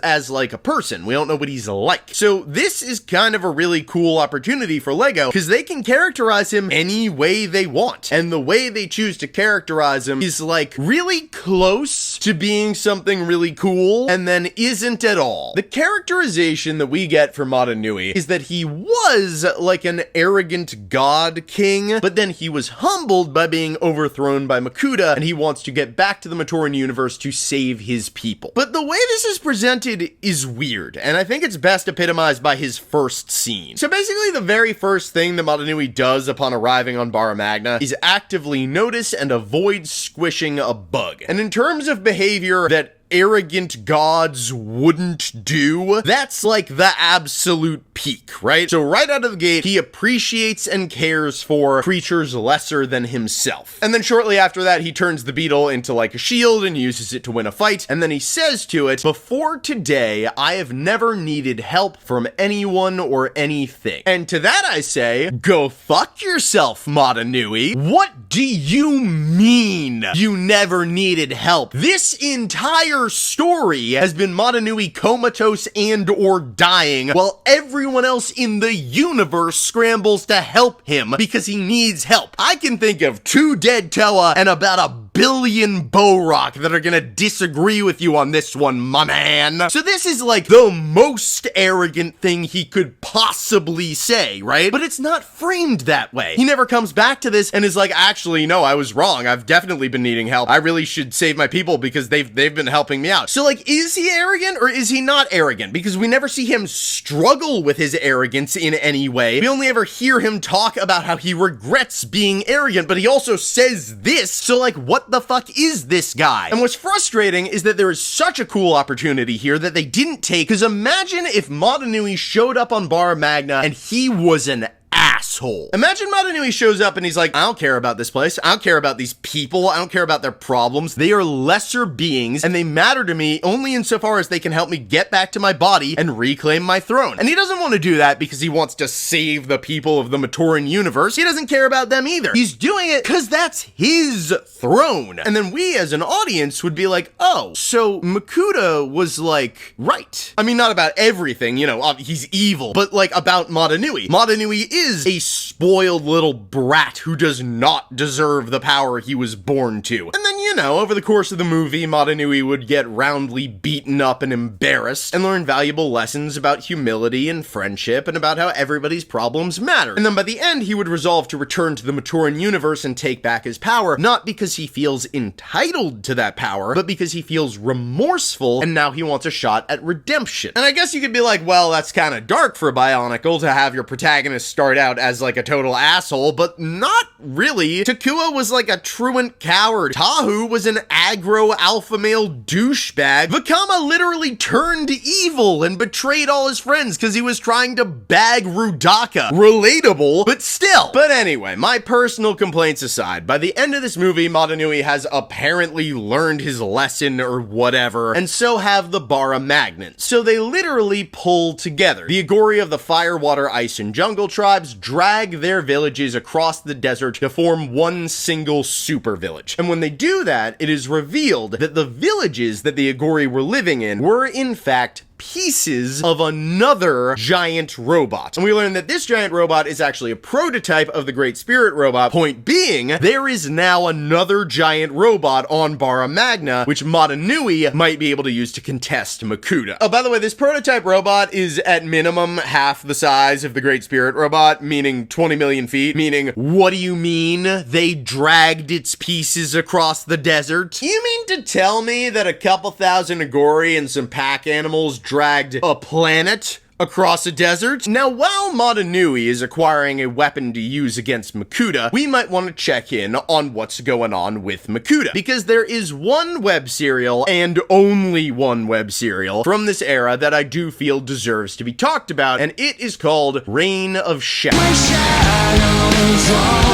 as like a person. We don't know what he's like. So this is kind of a really cool opportunity for LEGO because they can characterize him any way they want. And the way they choose to characterize him is like really close to being something really cool and then isn't at all. The characterization that we get for Madanui is that he was like an arrogant god king, but then he was humbled by being overthrown by Makuta, and he wants to get back to the Matoran universe to save his people. But the way this is presented is weird, and I think it's best epitomized by his first scene. So basically, the very first thing that Madanui does upon arriving on Bara Magna is actively notice and avoid squishing a bug. And in terms of behavior that arrogant gods wouldn't do, that's like the absolute peak, right? So right out of the gate, he appreciates and cares for creatures lesser than himself. And then shortly after that, he turns the beetle into like a shield and uses it to win a fight. And then he says to it, "Before today, I have never needed help from anyone or anything." And to that I say, go fuck yourself, Madanui. What do you mean you never needed help? This entire story has been Madanui comatose and or dying while everyone else in the universe scrambles to help him because he needs help. I can think of 2 dead Toa and about a billion Borok that are gonna disagree with you on this one, my man. So this is like the most arrogant thing he could possibly say, right? But it's not framed that way. He never comes back to this and is like, actually, no, I was wrong. I've definitely been needing help. I really should save my people because they've been helping me out. So like, is he arrogant or is he not arrogant? Because we never see him struggle with his arrogance in any way. We only ever hear him talk about how he regrets being arrogant, but he also says this. So like, what the fuck is this guy? And what's frustrating is that there is such a cool opportunity here that they didn't take, because imagine if Madanui showed up on Bara Magna and he was an asshole. Imagine Madanui shows up and he's like, I don't care about this place. I don't care about these people. I don't care about their problems. They are lesser beings and they matter to me only insofar as they can help me get back to my body and reclaim my throne. And he doesn't want to do that because he wants to save the people of the Matoran universe. He doesn't care about them either. He's doing it because that's his throne. And then we as an audience would be like, oh, so Makuta was like, right. I mean, not about everything, you know, he's evil, but like about Madanui. Madanui is a spoiled little brat who does not deserve the power he was born to. And then, you know, over the course of the movie, Madanui would get roundly beaten up and embarrassed and learn valuable lessons about humility and friendship and about how everybody's problems matter. And then by the end, he would resolve to return to the Matoran universe and take back his power, not because he feels entitled to that power, but because he feels remorseful and now he wants a shot at redemption. And I guess you could be like, well, that's kind of dark for Bionicle to have your protagonist start out as like a total asshole, but not really. Takua was like a truant coward. Tahu was an aggro alpha male douchebag. Vakama literally turned evil and betrayed all his friends because he was trying to bag Rudaka. Relatable, but still. But anyway, my personal complaints aside, by the end of this movie, Madanui has apparently learned his lesson or whatever, and so have the Bara Magnans. So they literally pull together. The Agori of the Fire, Water, Ice, and Jungle tribes drag their villages across the desert to form one single super village. And when they do that, it is revealed that the villages that the Agori were living in were in fact pieces of another giant robot. And we learn that this giant robot is actually a prototype of the Great Spirit robot. Point being, there is now another giant robot on Bara Magna, which Madanui might be able to use to contest Makuta. Oh, by the way, this prototype robot is at minimum half the size of the Great Spirit robot, meaning 20 million feet, meaning, what do you mean they dragged its pieces across the desert? You mean to tell me that a couple thousand Agori and some pack animals dragged a planet across a desert? Now, while Madanui is acquiring a weapon to use against Makuta, we might want to check in on what's going on with Makuta, because there is one web serial, and only one web serial, from this era that I do feel deserves to be talked about, and it is called Reign of Shadows.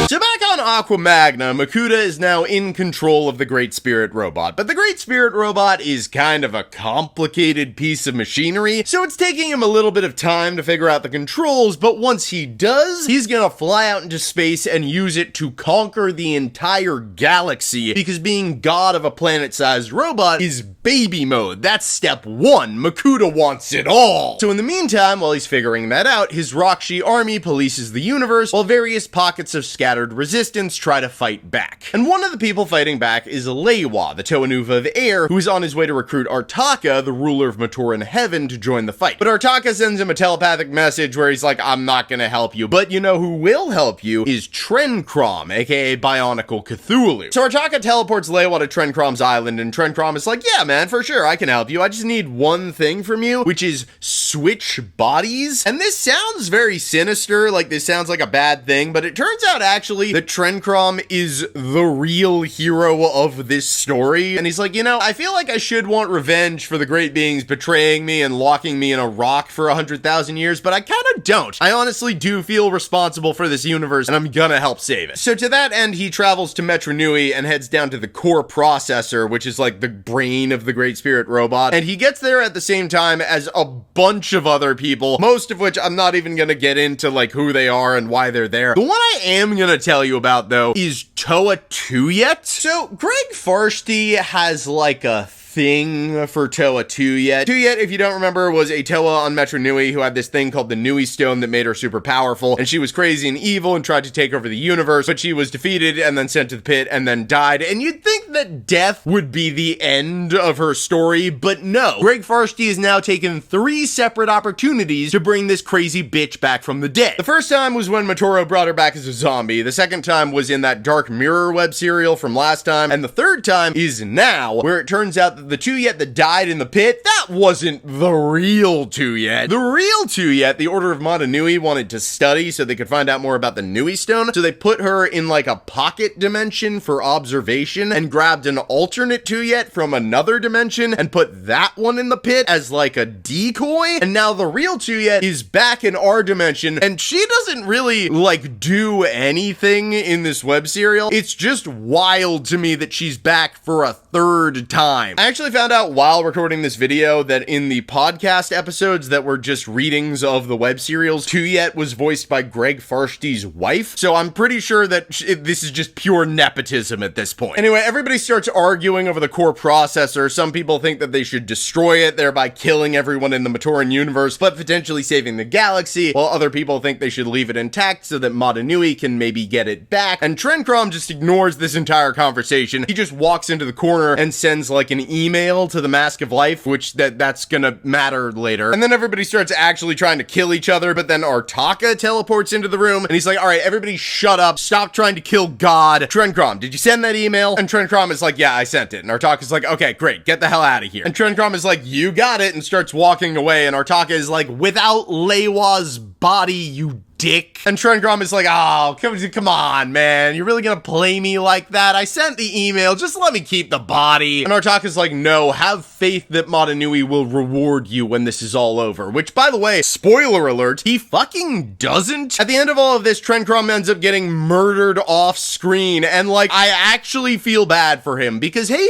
So back on Aqua Magna, Makuta is now in control of the Great Spirit Robot, but the Great Spirit Robot is kind of a complicated piece of machinery, so it's taking him a little bit of time to figure out the controls, but once he does, he's gonna fly out into space and use it to conquer the entire galaxy, because being god of a planet-sized robot is baby mode. That's step one. Makuta wants it all. So in the meantime, while he's figuring that out, his Rakshi army polices the universe, while various pockets of scattered resistance try to fight back. And one of the people fighting back is Leiwa, the Toanuva of air, who is on his way to recruit Artaka, the ruler of Matoran Heaven, to join the fight. But Artaka sends him a telepathic message where he's like, I'm not gonna help you. But you know who will help you is Trencrom, aka Bionicle Cthulhu. So Artaka teleports Leiwa to Trencrom's island, and Trencrom is like, yeah man, for sure, I can help you. I just need one thing from you, which is switch bodies. And this sounds very sinister, like this sounds like a bad thing, but it turns out actually that Trencrom is the real hero of this story. And he's like, you know, I feel like I should want revenge for the great beings betraying me and locking me in a rock for 100,000 years, but I kind of don't. I honestly do feel responsible for this universe, and I'm gonna help save it. So to that end, he travels to Metro Nui and heads down to the core processor, which is like the brain of the Great Spirit Robot, and he gets there at the same time as a bunch of other people, most of which I'm not even gonna get into like who they are and why they're there. The one I am gonna tell you about though is Toa Tuyet. So Greg Farshtey has like a thing for Toa Tuyet. Tuyet, if you don't remember, was a Toa on Metro Nui who had this thing called the Nui Stone that made her super powerful, and she was crazy and evil and tried to take over the universe, but she was defeated and then sent to the pit and then died, and you'd think that death would be the end of her story, but no. Greg Farshtey has now taken 3 separate opportunities to bring this crazy bitch back from the dead. The first time was when Matoro brought her back as a zombie, the second time was in that Dark Mirror web serial from last time, and the third time is now, where it turns out that the Tuyet that died in the pit, that wasn't the real Tuyet. The real Tuyet, the Order of Mata Nui wanted to study so they could find out more about the Nui Stone, so they put her in like a pocket dimension for observation and grabbed an alternate Tuyet from another dimension and put that one in the pit as like a decoy, and now the real Tuyet is back in our dimension, and she doesn't really like do anything in this web serial. It's just wild to me that she's back for a third time. I actually found out while recording this video that in the podcast episodes that were just readings of the web serials, Tuyet was voiced by Greg Farshtey's wife, so I'm pretty sure that this is just pure nepotism at this point. Anyway, everybody starts arguing over the core processor. Some people think that they should destroy it, thereby killing everyone in the Matoran universe, but potentially saving the galaxy, while other people think they should leave it intact so that Mata Nui can maybe get it back, and Trencrom just ignores this entire conversation. He just walks into the corner and sends like an email to the Mask of Life, which that's gonna matter later. And then everybody starts actually trying to kill each other, but then Artaka teleports into the room, and he's like, all right, everybody shut up, stop trying to kill God. Trencrom, did you send that email? And Trencrom is like, yeah, I sent it. And Artaka's like, okay, great, get the hell out of here. And Trencrom is like, you got it, and starts walking away, and Artaka is like, without Leiwa's body, you dick. And Trencrom is like, oh, come on, man. You're really gonna play me like that? I sent the email. Just let me keep the body. And Artaka's like, no, have faith that Mata Nui will reward you when this is all over. Which, by the way, spoiler alert, he fucking doesn't. At the end of all of this, Trencrom ends up getting murdered off screen. And like, I actually feel bad for him because, hey,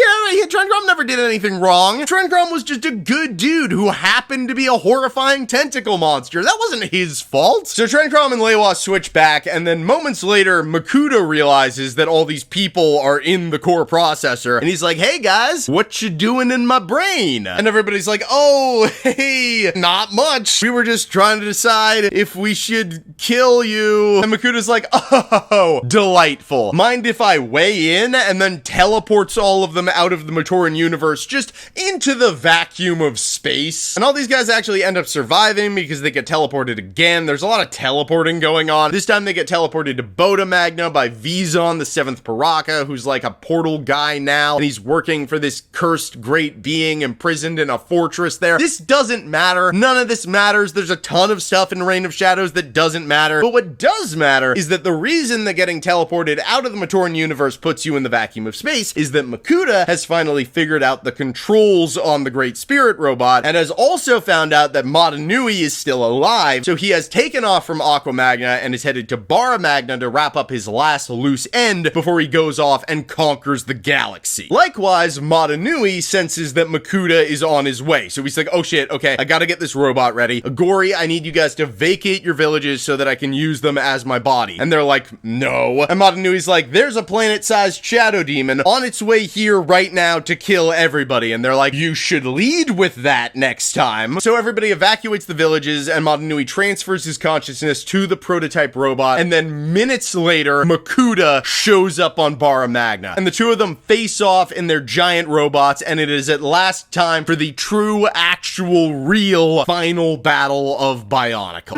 Trencrom never did anything wrong. Trencrom was just a good dude who happened to be a horrifying tentacle monster. That wasn't his fault. So Trencrom and Leiwa switch back, and then moments later, Makuta realizes that all these people are in the core processor, and he's like, hey guys, what you doing in my brain? And everybody's like, oh, hey, not much. We were just trying to decide if we should kill you. And Makuta's like, oh, delightful. Mind if I weigh in? And then teleports all of them out of the Matoran universe just into the vacuum of space. And all these guys actually end up surviving because they get teleported again. There's a lot of teleporting going on. This time they get teleported to Boda Magna by Vizon, the 7th Paraka, who's like a portal guy now, and he's working for this cursed great being imprisoned in a fortress there. This doesn't matter. None of this matters. There's a ton of stuff in Reign of Shadows that doesn't matter. But what does matter is that the reason that getting teleported out of the Matoran universe puts you in the vacuum of space is that Makuta has finally figured out the controls on the Great Spirit Robot and has also found out that Mata Nui is still alive, so he has taken off from Aqua Magna and is headed to Bara Magna to wrap up his last loose end before he goes off and conquers the galaxy. Likewise, Madanui senses that Makuta is on his way, so he's like, oh shit, okay, I gotta get this robot ready. Agori, I need you guys to vacate your villages so that I can use them as my body. And they're like, no. And Madanui's like, there's a planet-sized shadow demon on its way here right now to kill everybody. And they're like, you should lead with that next time. So everybody evacuates the villages and Madanui transfers his consciousness to the prototype robot. And then minutes later, Makuta shows up on Bara Magna. And the two of them face off in their giant robots, and it is at last time for the true, actual, real final battle of Bionicle.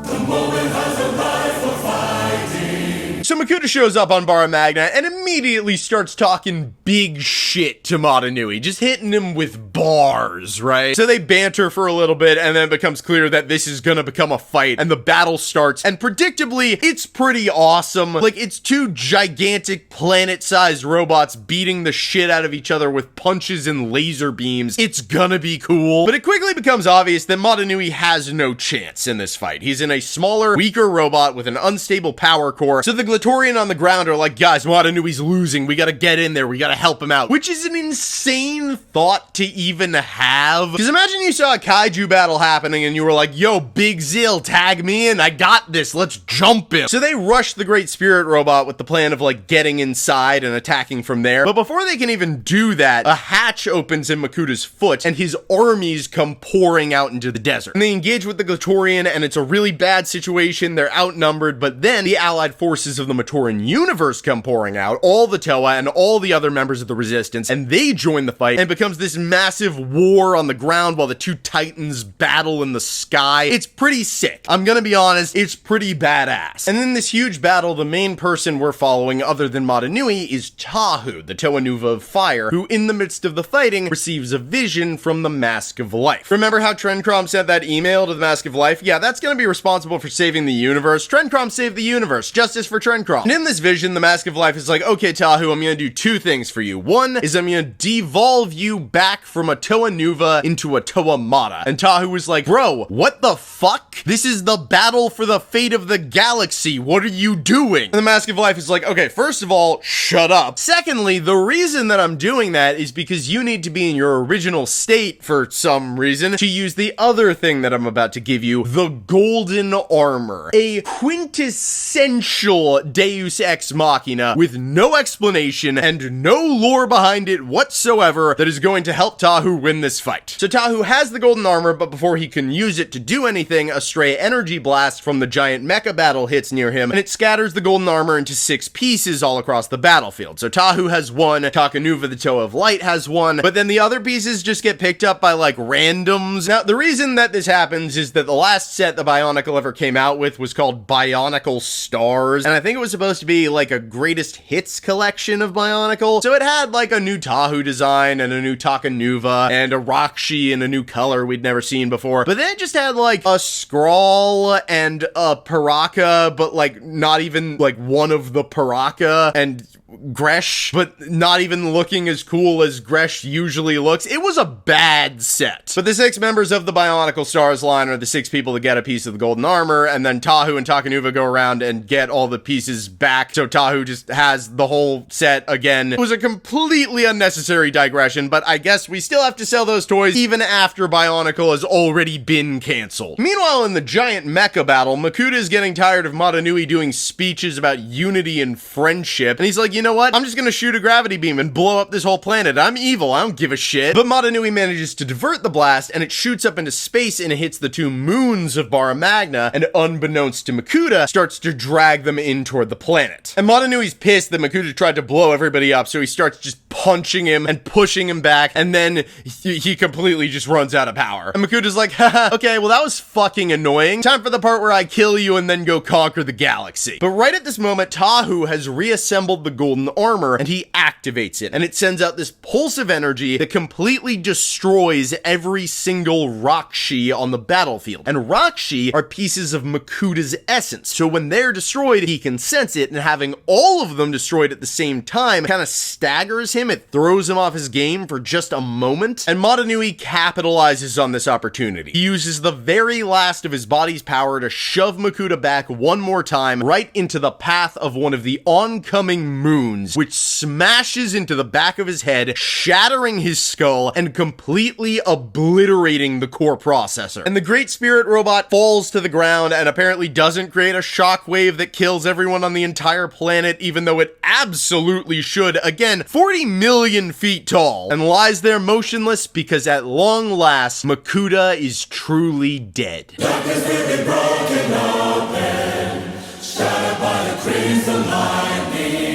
The moment has arrived for fighting. So Makuta shows up on Bara Magna and immediately starts talking big shit to Madanui, just hitting him with bars, right? So they banter for a little bit, and then it becomes clear that this is gonna become a fight, and the battle starts, and predictably, it's pretty awesome. Like, it's two gigantic planet-sized robots beating the shit out of each other with punches and laser beams. It's gonna be cool. But it quickly becomes obvious that Madanui has no chance in this fight. He's in a smaller, weaker robot with an unstable power core, so the Glatorian on the ground are like, guys, Madanui's losing, we gotta get in there, we gotta help him out. Which is an insane thought to even have. Because imagine you saw a kaiju battle happening and you were like, yo, Big Zill, tag me in, I got this, let's jump him. So they rush the Great Spirit robot with the plan of like getting inside and attacking from there. But before they can even do that, a hatch opens in Makuta's foot and his armies come pouring out into the desert. And they engage with the Glatorian and it's a really bad situation, they're outnumbered, but then the allied forces of the Matoran universe come pouring out, all the Toa and all the other members of the resistance, and they join the fight, and it becomes this massive war on the ground while the two titans battle in the sky. It's pretty sick. I'm gonna be honest, it's pretty badass. And in this huge battle, the main person we're following other than Madanui is Tahu, the Toa Nuva of Fire, who in the midst of the fighting receives a vision from the Mask of Life. Remember how Trencrom sent that email to the Mask of Life? Yeah, that's gonna be responsible for saving the universe. Trencrom saved the universe. Justice for Trencrom. And in this vision, the Mask of Life is like, okay, Tahu, I'm gonna do two things for you. One is I'm gonna devolve you back from a Toa Nuva into a Toa Mata. And Tahu was like, bro, what the fuck? This is the battle for the fate of the galaxy. What are you doing? And the Mask of Life is like, okay, first of all, shut up. Secondly, the reason that I'm doing that is because you need to be in your original state for some reason to use the other thing that I'm about to give you, the Golden Armor. A quintessential Deus Ex Machina with no explanation and no lore behind it whatsoever that is going to help Tahu win this fight. So Tahu has the golden armor, but before he can use it to do anything, a stray energy blast from the giant mecha battle hits near him, and it scatters the golden armor into 6 pieces all across the battlefield. So Tahu has one, Takanuva the Toa of Light has one, but then the other pieces just get picked up by like randoms. Now, the reason that this happens is that the last set the Bionicle ever came out with was called Bionicle Stars, and I think it was supposed to be like a greatest hits collection of Bionicle. So it had like a new Tahu design and a new Takanuva and a Rakshi in a new color we'd never seen before. But then it just had like a Skrull and a Paraka, but like not even like one of the Paraka, and Gresh, but not even looking as cool as Gresh usually looks. It was a bad set. But the 6 members of the Bionicle Stars line are the 6 people to get a piece of the golden armor, and then Tahu and Takanuva go around and get all the pieces back, so Tahu just has the whole set again. It was a completely unnecessary digression, but I guess we still have to sell those toys even after Bionicle has already been canceled. Meanwhile, in the giant mecha battle, Makuta is getting tired of Madanui doing speeches about unity and friendship, and he's like, you know what? I'm just gonna shoot a gravity beam and blow up this whole planet. I'm evil, I don't give a shit. But Madanui manages to divert the blast, and it shoots up into space and it hits the 2 moons of Bara Magna, and unbeknownst to Makuta, starts to drag them in toward the planet. And Madanui's pissed that Makuta tried to blow everybody up, so he starts just punching him and pushing him back, and then he completely just runs out of power. And Makuta's like, haha, okay, well that was fucking annoying. Time for the part where I kill you and then go conquer the galaxy. But right at this moment, Tahu has reassembled the golden armor, and he activates it, and it sends out this pulse of energy that completely destroys every single Rakshi on the battlefield. And Rakshi are pieces of Makuda's essence, so when they're destroyed, he can sense it, and having all of them destroyed at the same time kind of staggers him. It throws him off his game for just a moment, and Motonui capitalizes on this opportunity. He uses the very last of his body's power to shove Makuda back one more time right into the path of one of the oncoming moons, which smashes into the back of his head, shattering his skull and completely obliterating the core processor. And the Great Spirit robot falls to the ground and apparently doesn't create a shockwave that kills everyone on the entire planet, even though it absolutely should. Again, 40 million feet tall, and lies there motionless because at long last, Makuda is truly dead. Darkness will be broken open, shattered by the crimson lightning.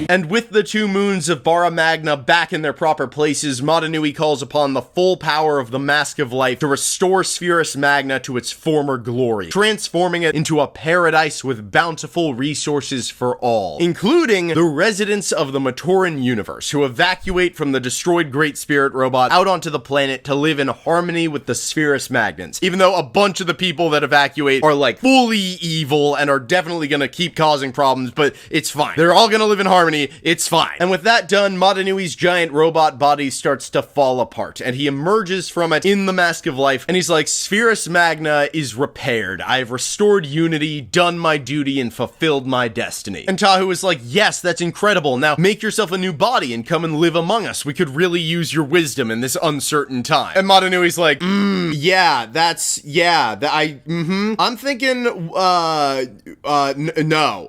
And with the two moons of Bara Magna back in their proper places, Motonui calls upon the full power of the Mask of Life to restore Spherus Magna to its former glory, transforming it into a paradise with bountiful resources for all, including the residents of the Matoran universe, who evacuate from the destroyed Great Spirit robot out onto the planet to live in harmony with the Spherus Magnans, even though a bunch of the people that evacuate are like fully evil and are definitely gonna keep causing problems, but it's fine. They're all gonna live in harmony. It's fine. And with that done, Motonui's giant robot body starts to fall apart, and he emerges from it in the Mask of Life, and he's like, Spherus Magna is repaired. I have restored unity, done my duty, and fulfilled my destiny. And Tahu is like, yes, that's incredible. Now make yourself a new body and come and live among us. We could really use your wisdom in this uncertain time. And Motonui's like, I'm thinking, no.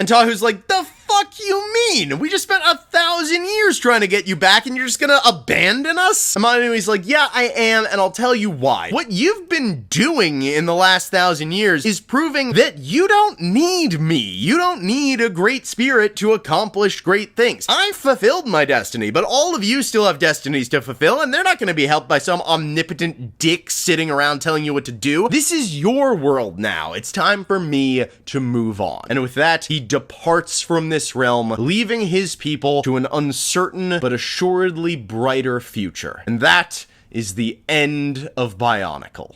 And Tahu's like, the fuck you mean? We just spent 1,000 years trying to get you back and you're just gonna abandon us? And Motonui's like, yeah, I am, and I'll tell you why. What you've been doing in the last 1,000 years is proving that you don't need me. You don't need a great spirit to accomplish great things. I've fulfilled my destiny, but all of you still have destinies to fulfill, and they're not gonna be helped by some omnipotent dick sitting around telling you what to do. This is your world now. It's time for me to move on. And with that, he departs from this realm, leaving his people to an uncertain but assuredly brighter future. And that is the end of Bionicle.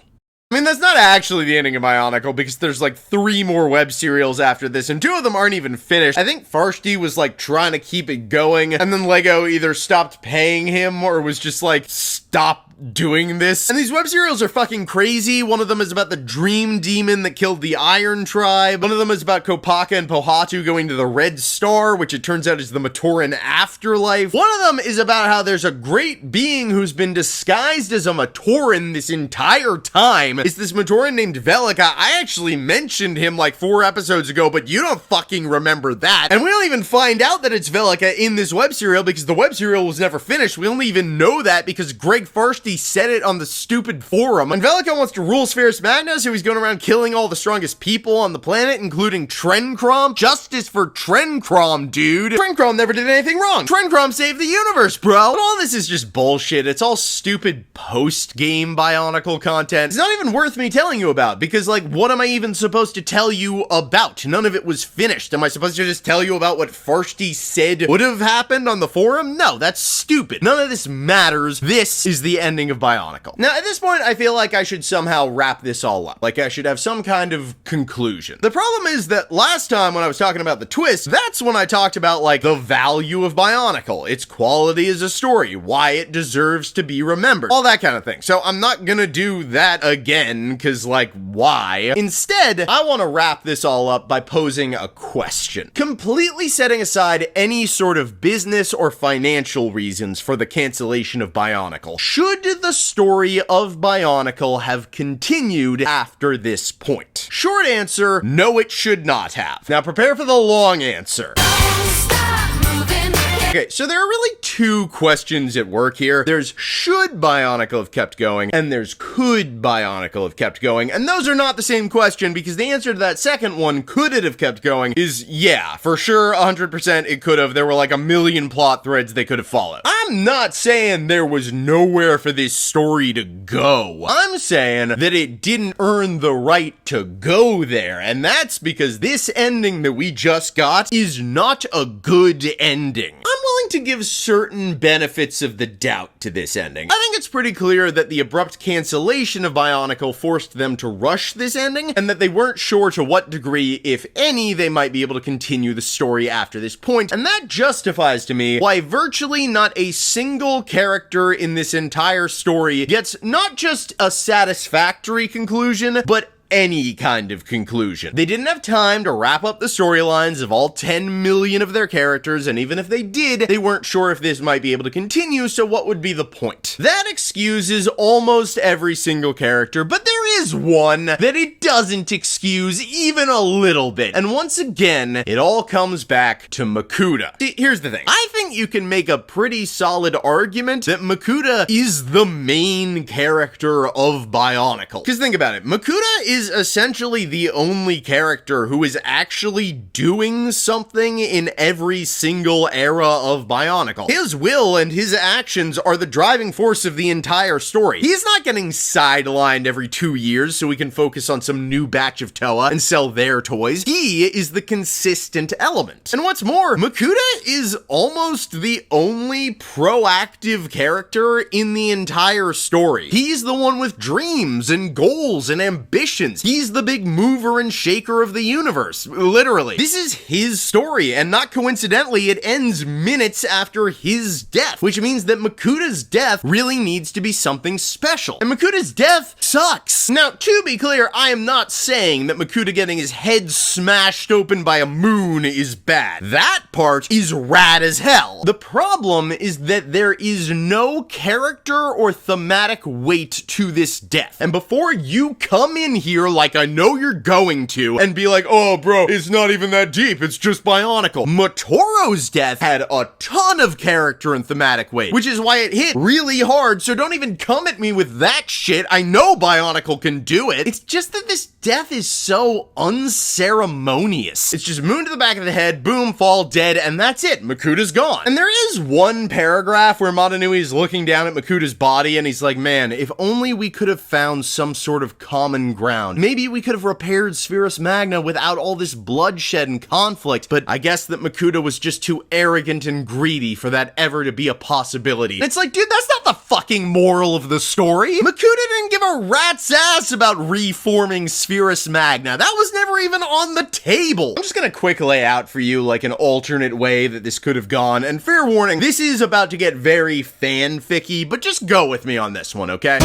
I mean, that's not actually the ending of Bionicle, because there's like 3 more web serials after this, and 2 of them aren't even finished. I think Farshtey was like trying to keep it going, and then Lego either stopped paying him or was just like, stop doing this. And these web serials are fucking crazy. One of them is about the dream demon that killed the Iron Tribe. One of them is about Kopaka and Pohatu going to the Red Star, which it turns out is the Matoran afterlife. One of them is about how there's a great being who's been disguised as a Matoran this entire time. It's this Matoran named Velika. I actually mentioned him like 4 episodes ago, but you don't fucking remember that. And we don't even find out that it's Velika in this web serial because the web serial was never finished. We only even know that because Greg Farshtey said it on the stupid forum. And Velika wants to rule Spherus Magna, so he's going around killing all the strongest people on the planet, including Trencrom. Justice for Trencrom, dude. Trencrom never did anything wrong. Trencrom saved the universe, bro. But all this is just bullshit. It's all stupid post-game Bionicle content. It's not even worth me telling you about, because, like, what am I even supposed to tell you about? None of it was finished. Am I supposed to just tell you about what Farshtey said would have happened on the forum? No, that's stupid. None of this matters. This is the ending of Bionicle. Now, at this point, I feel like I should somehow wrap this all up. Like, I should have some kind of conclusion. The problem is that last time when I was talking about the twist, that's when I talked about, like, the value of Bionicle, its quality as a story, why it deserves to be remembered, all that kind of thing. So I'm not gonna do that again, because, like, why? Instead, I want to wrap this all up by posing a question. Completely setting aside any sort of business or financial reasons for the cancellation of Bionicle, should the story of Bionicle have continued after this point? Short answer, no, it should not have. Now prepare for the long answer. Don't stop moving, get Okay, so there are really two questions at work here. There's should Bionicle have kept going, and there's could Bionicle have kept going, and those are not the same question, because the answer to that second one, could it have kept going, is yeah, for sure, 100% it could have. There were like a million plot threads they could have followed. I'm not saying there was nowhere for this story to go. I'm saying that it didn't earn the right to go there, and that's because this ending that we just got is not a good ending. I'm willing to give certain benefits of the doubt to this ending. I think it's pretty clear that the abrupt cancellation of Bionicle forced them to rush this ending, and that they weren't sure to what degree, if any, they might be able to continue the story after this point, and that justifies to me why virtually not a single character in this entire story gets not just a satisfactory conclusion, but any kind of conclusion. They didn't have time to wrap up the storylines of all 10 million of their characters, and even if they did, they weren't sure if this might be able to continue, so what would be the point? That excuses almost every single character, but there is one that it doesn't excuse even a little bit, and once again, it all comes back to Makuta. See, here's the thing. I think you can make a pretty solid argument that Makuta is the main character of Bionicle. Because think about it, Makuta is essentially the only character who is actually doing something in every single era of Bionicle. His will and his actions are the driving force of the entire story. He's not getting sidelined every 2 years so we can focus on some new batch of Toa and sell their toys. He is the consistent element. And what's more, Makuta is almost the only proactive character in the entire story. He's the one with dreams and goals and ambitions. He's the big mover and shaker of the universe, literally. This is his story, and not coincidentally, it ends minutes after his death, which means that Makuta's death really needs to be something special. And Makuta's death sucks. Now, to be clear, I am not saying that Makuta getting his head smashed open by a moon is bad. That part is rad as hell. The problem is that there is no character or thematic weight to this death. And before you come in here like I know you're going to, and be like, oh bro, it's not even that deep, it's just Bionicle. Motoro's death had a ton of character and thematic weight, which is why it hit really hard, so don't even come at me with that shit. I know Bionicle can do it. It's just that this death is so unceremonious. It's just moon to the back of the head, boom, fall, dead, and that's it. Makuta's gone. And there is one paragraph where Madanui is looking down at Makuta's body and he's like, man, if only we could have found some sort of common ground. Maybe we could have repaired Spherus Magna without all this bloodshed and conflict, but I guess that Makuta was just too arrogant and greedy for that ever to be a possibility. And it's like, dude, that's not the fucking moral of the story. Makuta didn't give a rat's ass about reforming Spherus Magna. That was never even on the table. I'm just gonna quick lay out for you like an alternate way that this could have gone, and fair warning, this is about to get very fanficky, but just go with me on this one, okay?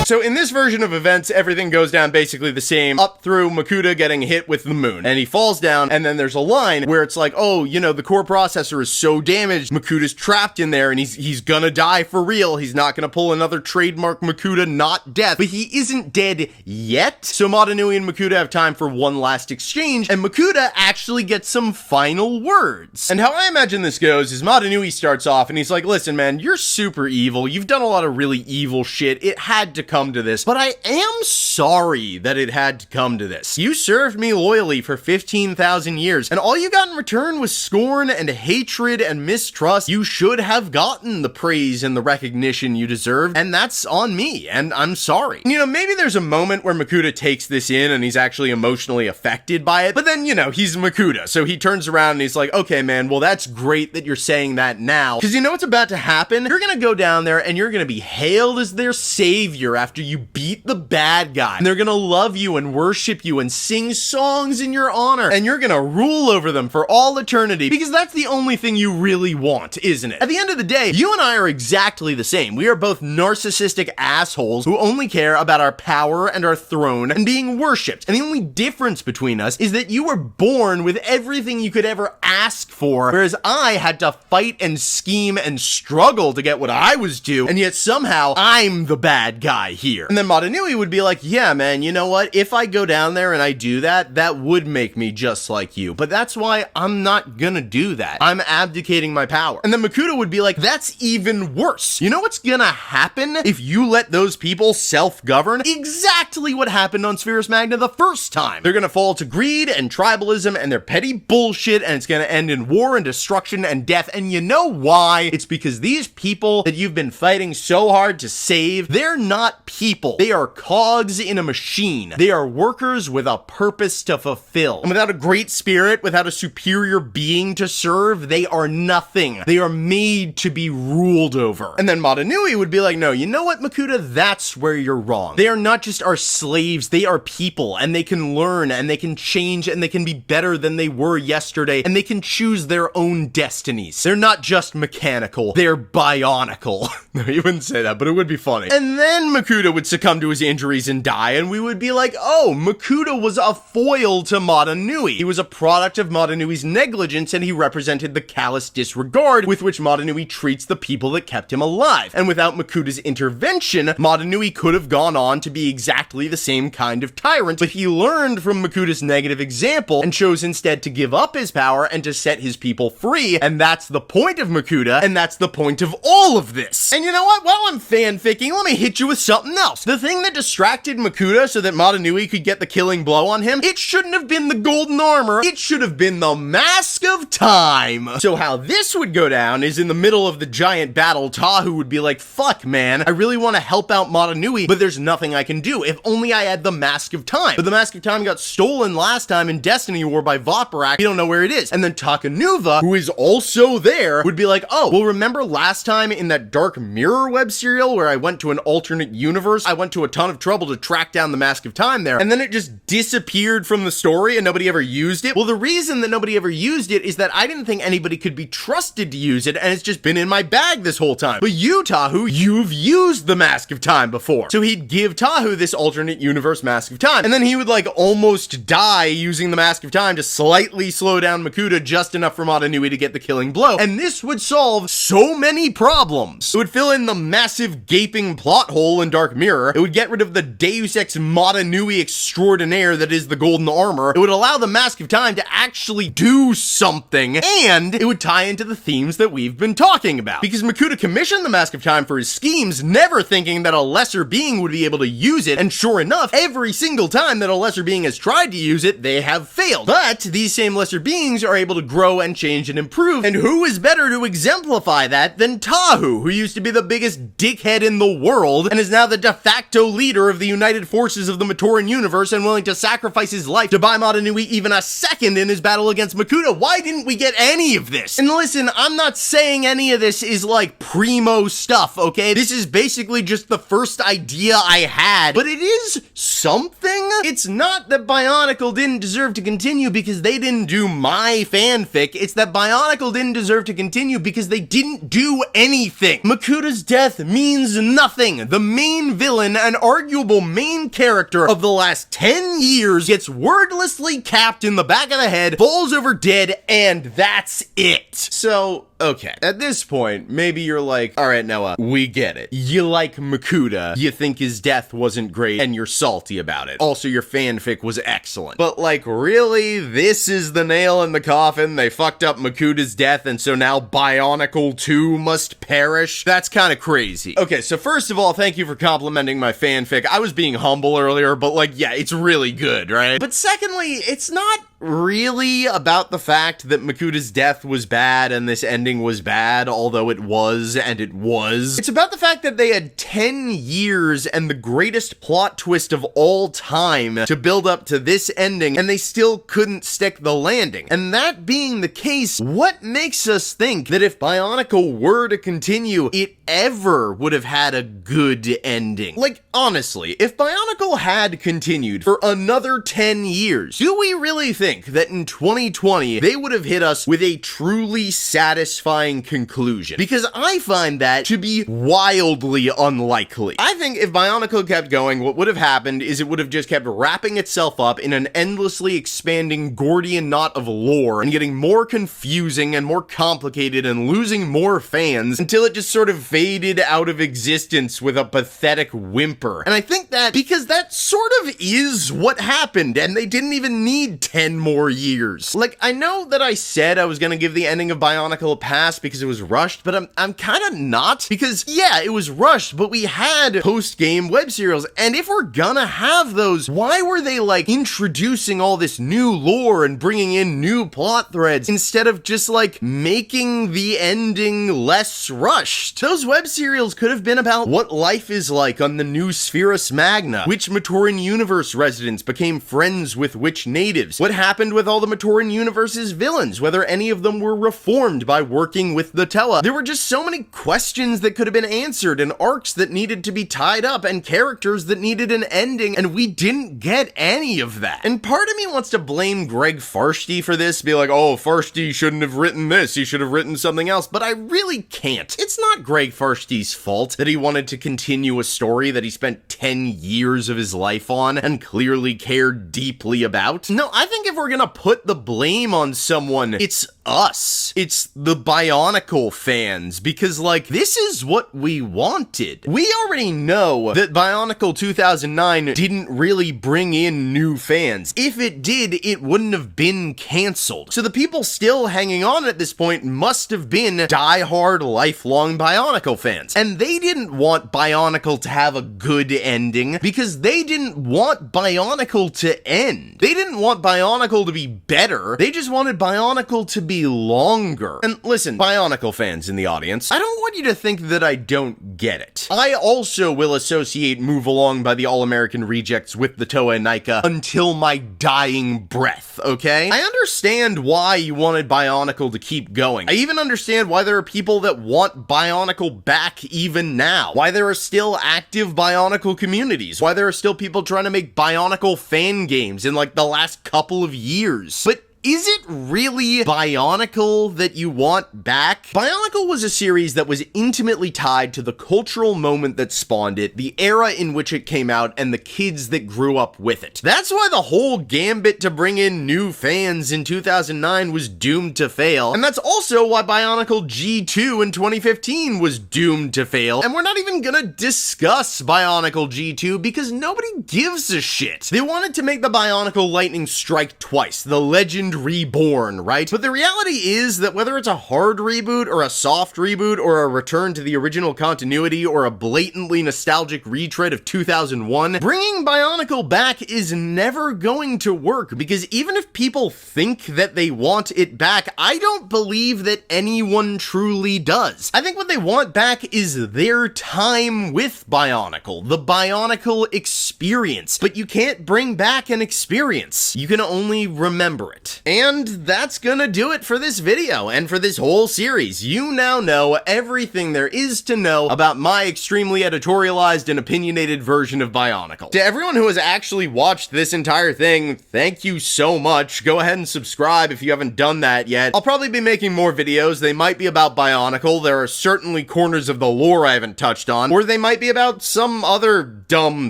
So in this version of events, everything goes down basically the same, up through Makuta getting hit with the moon, and he falls down, and then there's a line where it's like, oh, you know, the core processor is so damaged, Makuta's trapped in there, and he's gonna die for real. He's not gonna pull another trademark Makuta not death, but he isn't dead yet. So Madanui and Makuta have time for one last exchange, and Makuta actually gets some final words. And how I imagine this goes is Madanui starts off, and he's like, listen, man, you're super evil. You've done a lot of really evil shit. It had to come to this, but I am sorry that it had to come to this. You served me loyally for 15,000 years, and all you got in return was scorn and hatred and mistrust. You should have gotten the praise and the recognition you deserved, and that's on me, and I'm sorry. You know, maybe there's a moment where Makuta takes this in and he's actually emotionally affected by it, but then, you know, he's Makuta, so he turns around and he's like, okay, man, well, that's great that you're saying that now, because you know what's about to happen? You're gonna go down there and you're gonna be hailed as their savior after you beat the bad guy, and they're gonna love you and worship you and sing songs in your honor, and you're gonna rule over them for all eternity, because that's the only thing you really want, isn't it? At the end of the day, you and I are exactly the same. We are both narcissistic assholes who only care about our power and our throne and being worshipped, and the only difference between us is that you were born with everything you could ever ask for, whereas I had to fight and scheme and struggle to get what I was due, and yet somehow I'm the bad guy here. And then Motunui would be like, yeah, man, you know what? If I go down there and I do that, that would make me just like you. But that's why I'm not gonna do that. I'm abdicating my power. And then Makuta would be like, that's even worse. You know what's gonna happen if you let those people self-govern? Exactly what happened on Spherus Magna the first time. They're gonna fall to greed and tribalism and their petty bullshit, and it's gonna end in war and destruction and death. And you know why? It's because these people that you've been fighting so hard to save, they're not people. They are cogs in a machine. They are workers with a purpose to fulfill. And without a great spirit, without a superior being to serve, they are nothing. They are made to be ruled over. And then Motunui would be like, no, you know what, Makuta? That's where you're wrong. They are not just our slaves, they are people, and they can learn, and they can change, and they can be better than they were yesterday, and they can choose their own destinies. They're not just mechanical, they're bionicle. No, you wouldn't say that, but it would be funny. And then Makuta would succumb to his injuries and die, and we would be like, oh, Makuta was a foil to Motunui. He was a product of Motunui's negligence, and he represented the callous disregard with which Motunui treats the people that kept him alive. And without Makuta's intervention, Motunui could have gone on to be exactly the same kind of tyrant, but he learned from Makuta's negative example and chose instead to give up his power and to set his people free, and that's the point of Makuta, and that's the point of all of this. And you know what? While I'm fanficking, let me hit you with something else. The thing that distracted Makuta so that Motunui could get the killing blow on him, it shouldn't have been the golden armor, it should have been the Mask of Time. So how this would go down is in the middle of the giant battle, Tahu would be like, fuck man, I really want to help out Motunui, but there's nothing I can do. If only I had the Mask of Time. But the Mask of Time got stolen last time in Destiny War by Votbarak. We don't know where it is. And then Takanuva, who is also there, would be like, oh, well, remember last time in that Dark Mirror web serial where I went to an alternate universe? I went to a ton of trouble to track down the Mask of Time there, and then it just disappeared from the story and nobody ever used it. Well, the reason that nobody ever used it is that I didn't think anybody could be trusted to use it, and it's just been in my bag this whole time. But you, Tahu, you've used the Mask of Time before. So he'd give Tahu this alternate universe Mask of Time, and then he would like almost die using the Mask of Time to slightly slow down Makuta just enough for Motunui to get the killing blow. And this would solve so many problems. It would fill in the massive gaping plot hole in Dark Mirror. It would get rid of the Deus Ex Motunui extraordinaire that is the golden armor. It would allow the Mask of Time to actually do something, and it would tie into the themes that we've been talking about. Because Makuta commissioned the Mask of Time for his schemes, never thinking that a lesser being would be able to use it, and sure enough, every single time that a lesser being has tried to use it, they have failed. But these same lesser beings are able to grow and change and improve, and who is better to exemplify that than Tahu, who used to be the biggest dickhead in the world, and is now the de facto leader of the united forces of the Matoran universe and willing to sacrifice his life to buy Motunui even a second in his battle against Makuta. Why didn't we get any of this? And listen, I'm not saying any of this is like primo stuff, okay? This is basically just the first idea I had, but it is something. It's not that Bionicle didn't deserve to continue because they didn't do my fanfic. It's that Bionicle didn't deserve to continue because they didn't do anything. Makuta's death means nothing. The main villain, an arguable main character of the last 10 years, gets wordlessly capped in the back of the head, falls over dead, and that's it. So, okay, at this point, maybe you're like, all right, Noah, we get it. You like Makuta, you think his death wasn't great, and you're salty about it. Also, your fanfic was excellent. But like, really? This is the nail in the coffin? They fucked up Makuta's death, and so now Bionicle 2 must perish? That's kind of crazy. Okay, so first of all, thank you for complimenting my fanfic. I was being humble earlier, but like, yeah, it's really good, right? But secondly, it's not really about the fact that Makuta's death was bad and this ending was bad, although it was, and it was. It's about the fact that they had 10 years and the greatest plot twist of all time to build up to this ending, and they still couldn't stick the landing. And that being the case, what makes us think that if Bionicle were to continue, it ever would have had a good ending? Like, honestly, if Bionicle had continued for another 10 years, do we really think that in 2020 they would have hit us with a truly satisfying conclusion? Because I find that to be wildly unlikely. I think if Bionicle kept going, what would have happened is it would have just kept wrapping itself up in an endlessly expanding Gordian knot of lore and getting more confusing and more complicated and losing more fans until it just sort of faded out of existence with a pathetic whimper. And I think that because that sort of is what happened, and they didn't even need 10 more years. Like, I know that I said I was gonna give the ending of Bionicle a pass because it was rushed, but I'm kinda not, because yeah, it was rushed, but we had post-game web serials, and if we're gonna have those, why were they like introducing all this new lore and bringing in new plot threads instead of just like making the ending less rushed? Those web serials could have been about what life is like on the new Spherus Magna, which Matoran Universe residents became friends with which natives, what happened with all the Matoran Universe's villains, whether any of them were reformed by working with the Tella. There were just so many questions that could have been answered, and arcs that needed to be tied up, and characters that needed an ending, and we didn't get any of that. And part of me wants to blame Greg Farshtey for this, be like, oh, Farshtey shouldn't have written this, he should have written something else, but I really can't. It's not Greg Farshtey's fault that he wanted to continue a story that he spent 10 years of his life on and clearly cared deeply about. No, I think if we're gonna put the blame on someone, it's us. It's the Bionicle fans, because like, this is what we wanted. We already know that Bionicle 2009 didn't really bring in new fans. If it did, it wouldn't have been canceled. So the people still hanging on at this point must have been die-hard, lifelong Bionicle fans. And they didn't want Bionicle to have a good ending because they didn't want Bionicle to end. They didn't want Bionicle to be better. They just wanted Bionicle to be longer. And listen, Bionicle fans in the audience, I don't want you to think that I don't get it. I also will associate Move Along by the All-American Rejects with the Toei Naika until my dying breath, okay? I understand why you wanted Bionicle to keep going. I even understand why there are people that want Bionicle back even now. Why there are still active Bionicle communities. Why there are still people trying to make Bionicle fan games in like the last couple of years. But is it really Bionicle that you want back? Bionicle was a series that was intimately tied to the cultural moment that spawned it, the era in which it came out, and the kids that grew up with it. That's why the whole gambit to bring in new fans in 2009 was doomed to fail, and that's also why Bionicle G2 in 2015 was doomed to fail, and we're not even gonna discuss Bionicle G2 because nobody gives a shit. They wanted to make the Bionicle lightning strike twice, the legend Reborn, right? But the reality is that whether it's a hard reboot or a soft reboot or a return to the original continuity or a blatantly nostalgic retread of 2001, bringing Bionicle back is never going to work, because even if people think that they want it back, I don't believe that anyone truly does. I think what they want back is their time with Bionicle, the Bionicle experience. But you can't bring back an experience. You can only remember it. And that's gonna do it for this video and for this whole series. You now know everything there is to know about my extremely editorialized and opinionated version of Bionicle. To everyone who has actually watched this entire thing, thank you so much. Go ahead and subscribe if you haven't done that yet. I'll probably be making more videos. They might be about Bionicle. There are certainly corners of the lore I haven't touched on, or they might be about some other dumb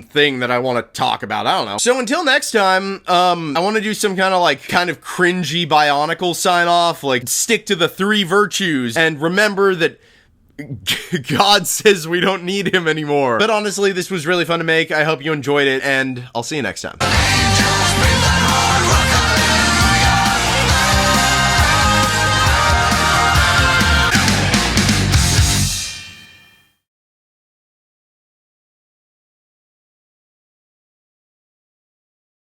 thing that I want to talk about. I don't know. So until next time, I want to do some kind of cringy Bionicle sign off, like stick to the 3 virtues and remember that God says we don't need him anymore. But honestly, this was really fun to make. I hope you enjoyed it, and I'll see you next time.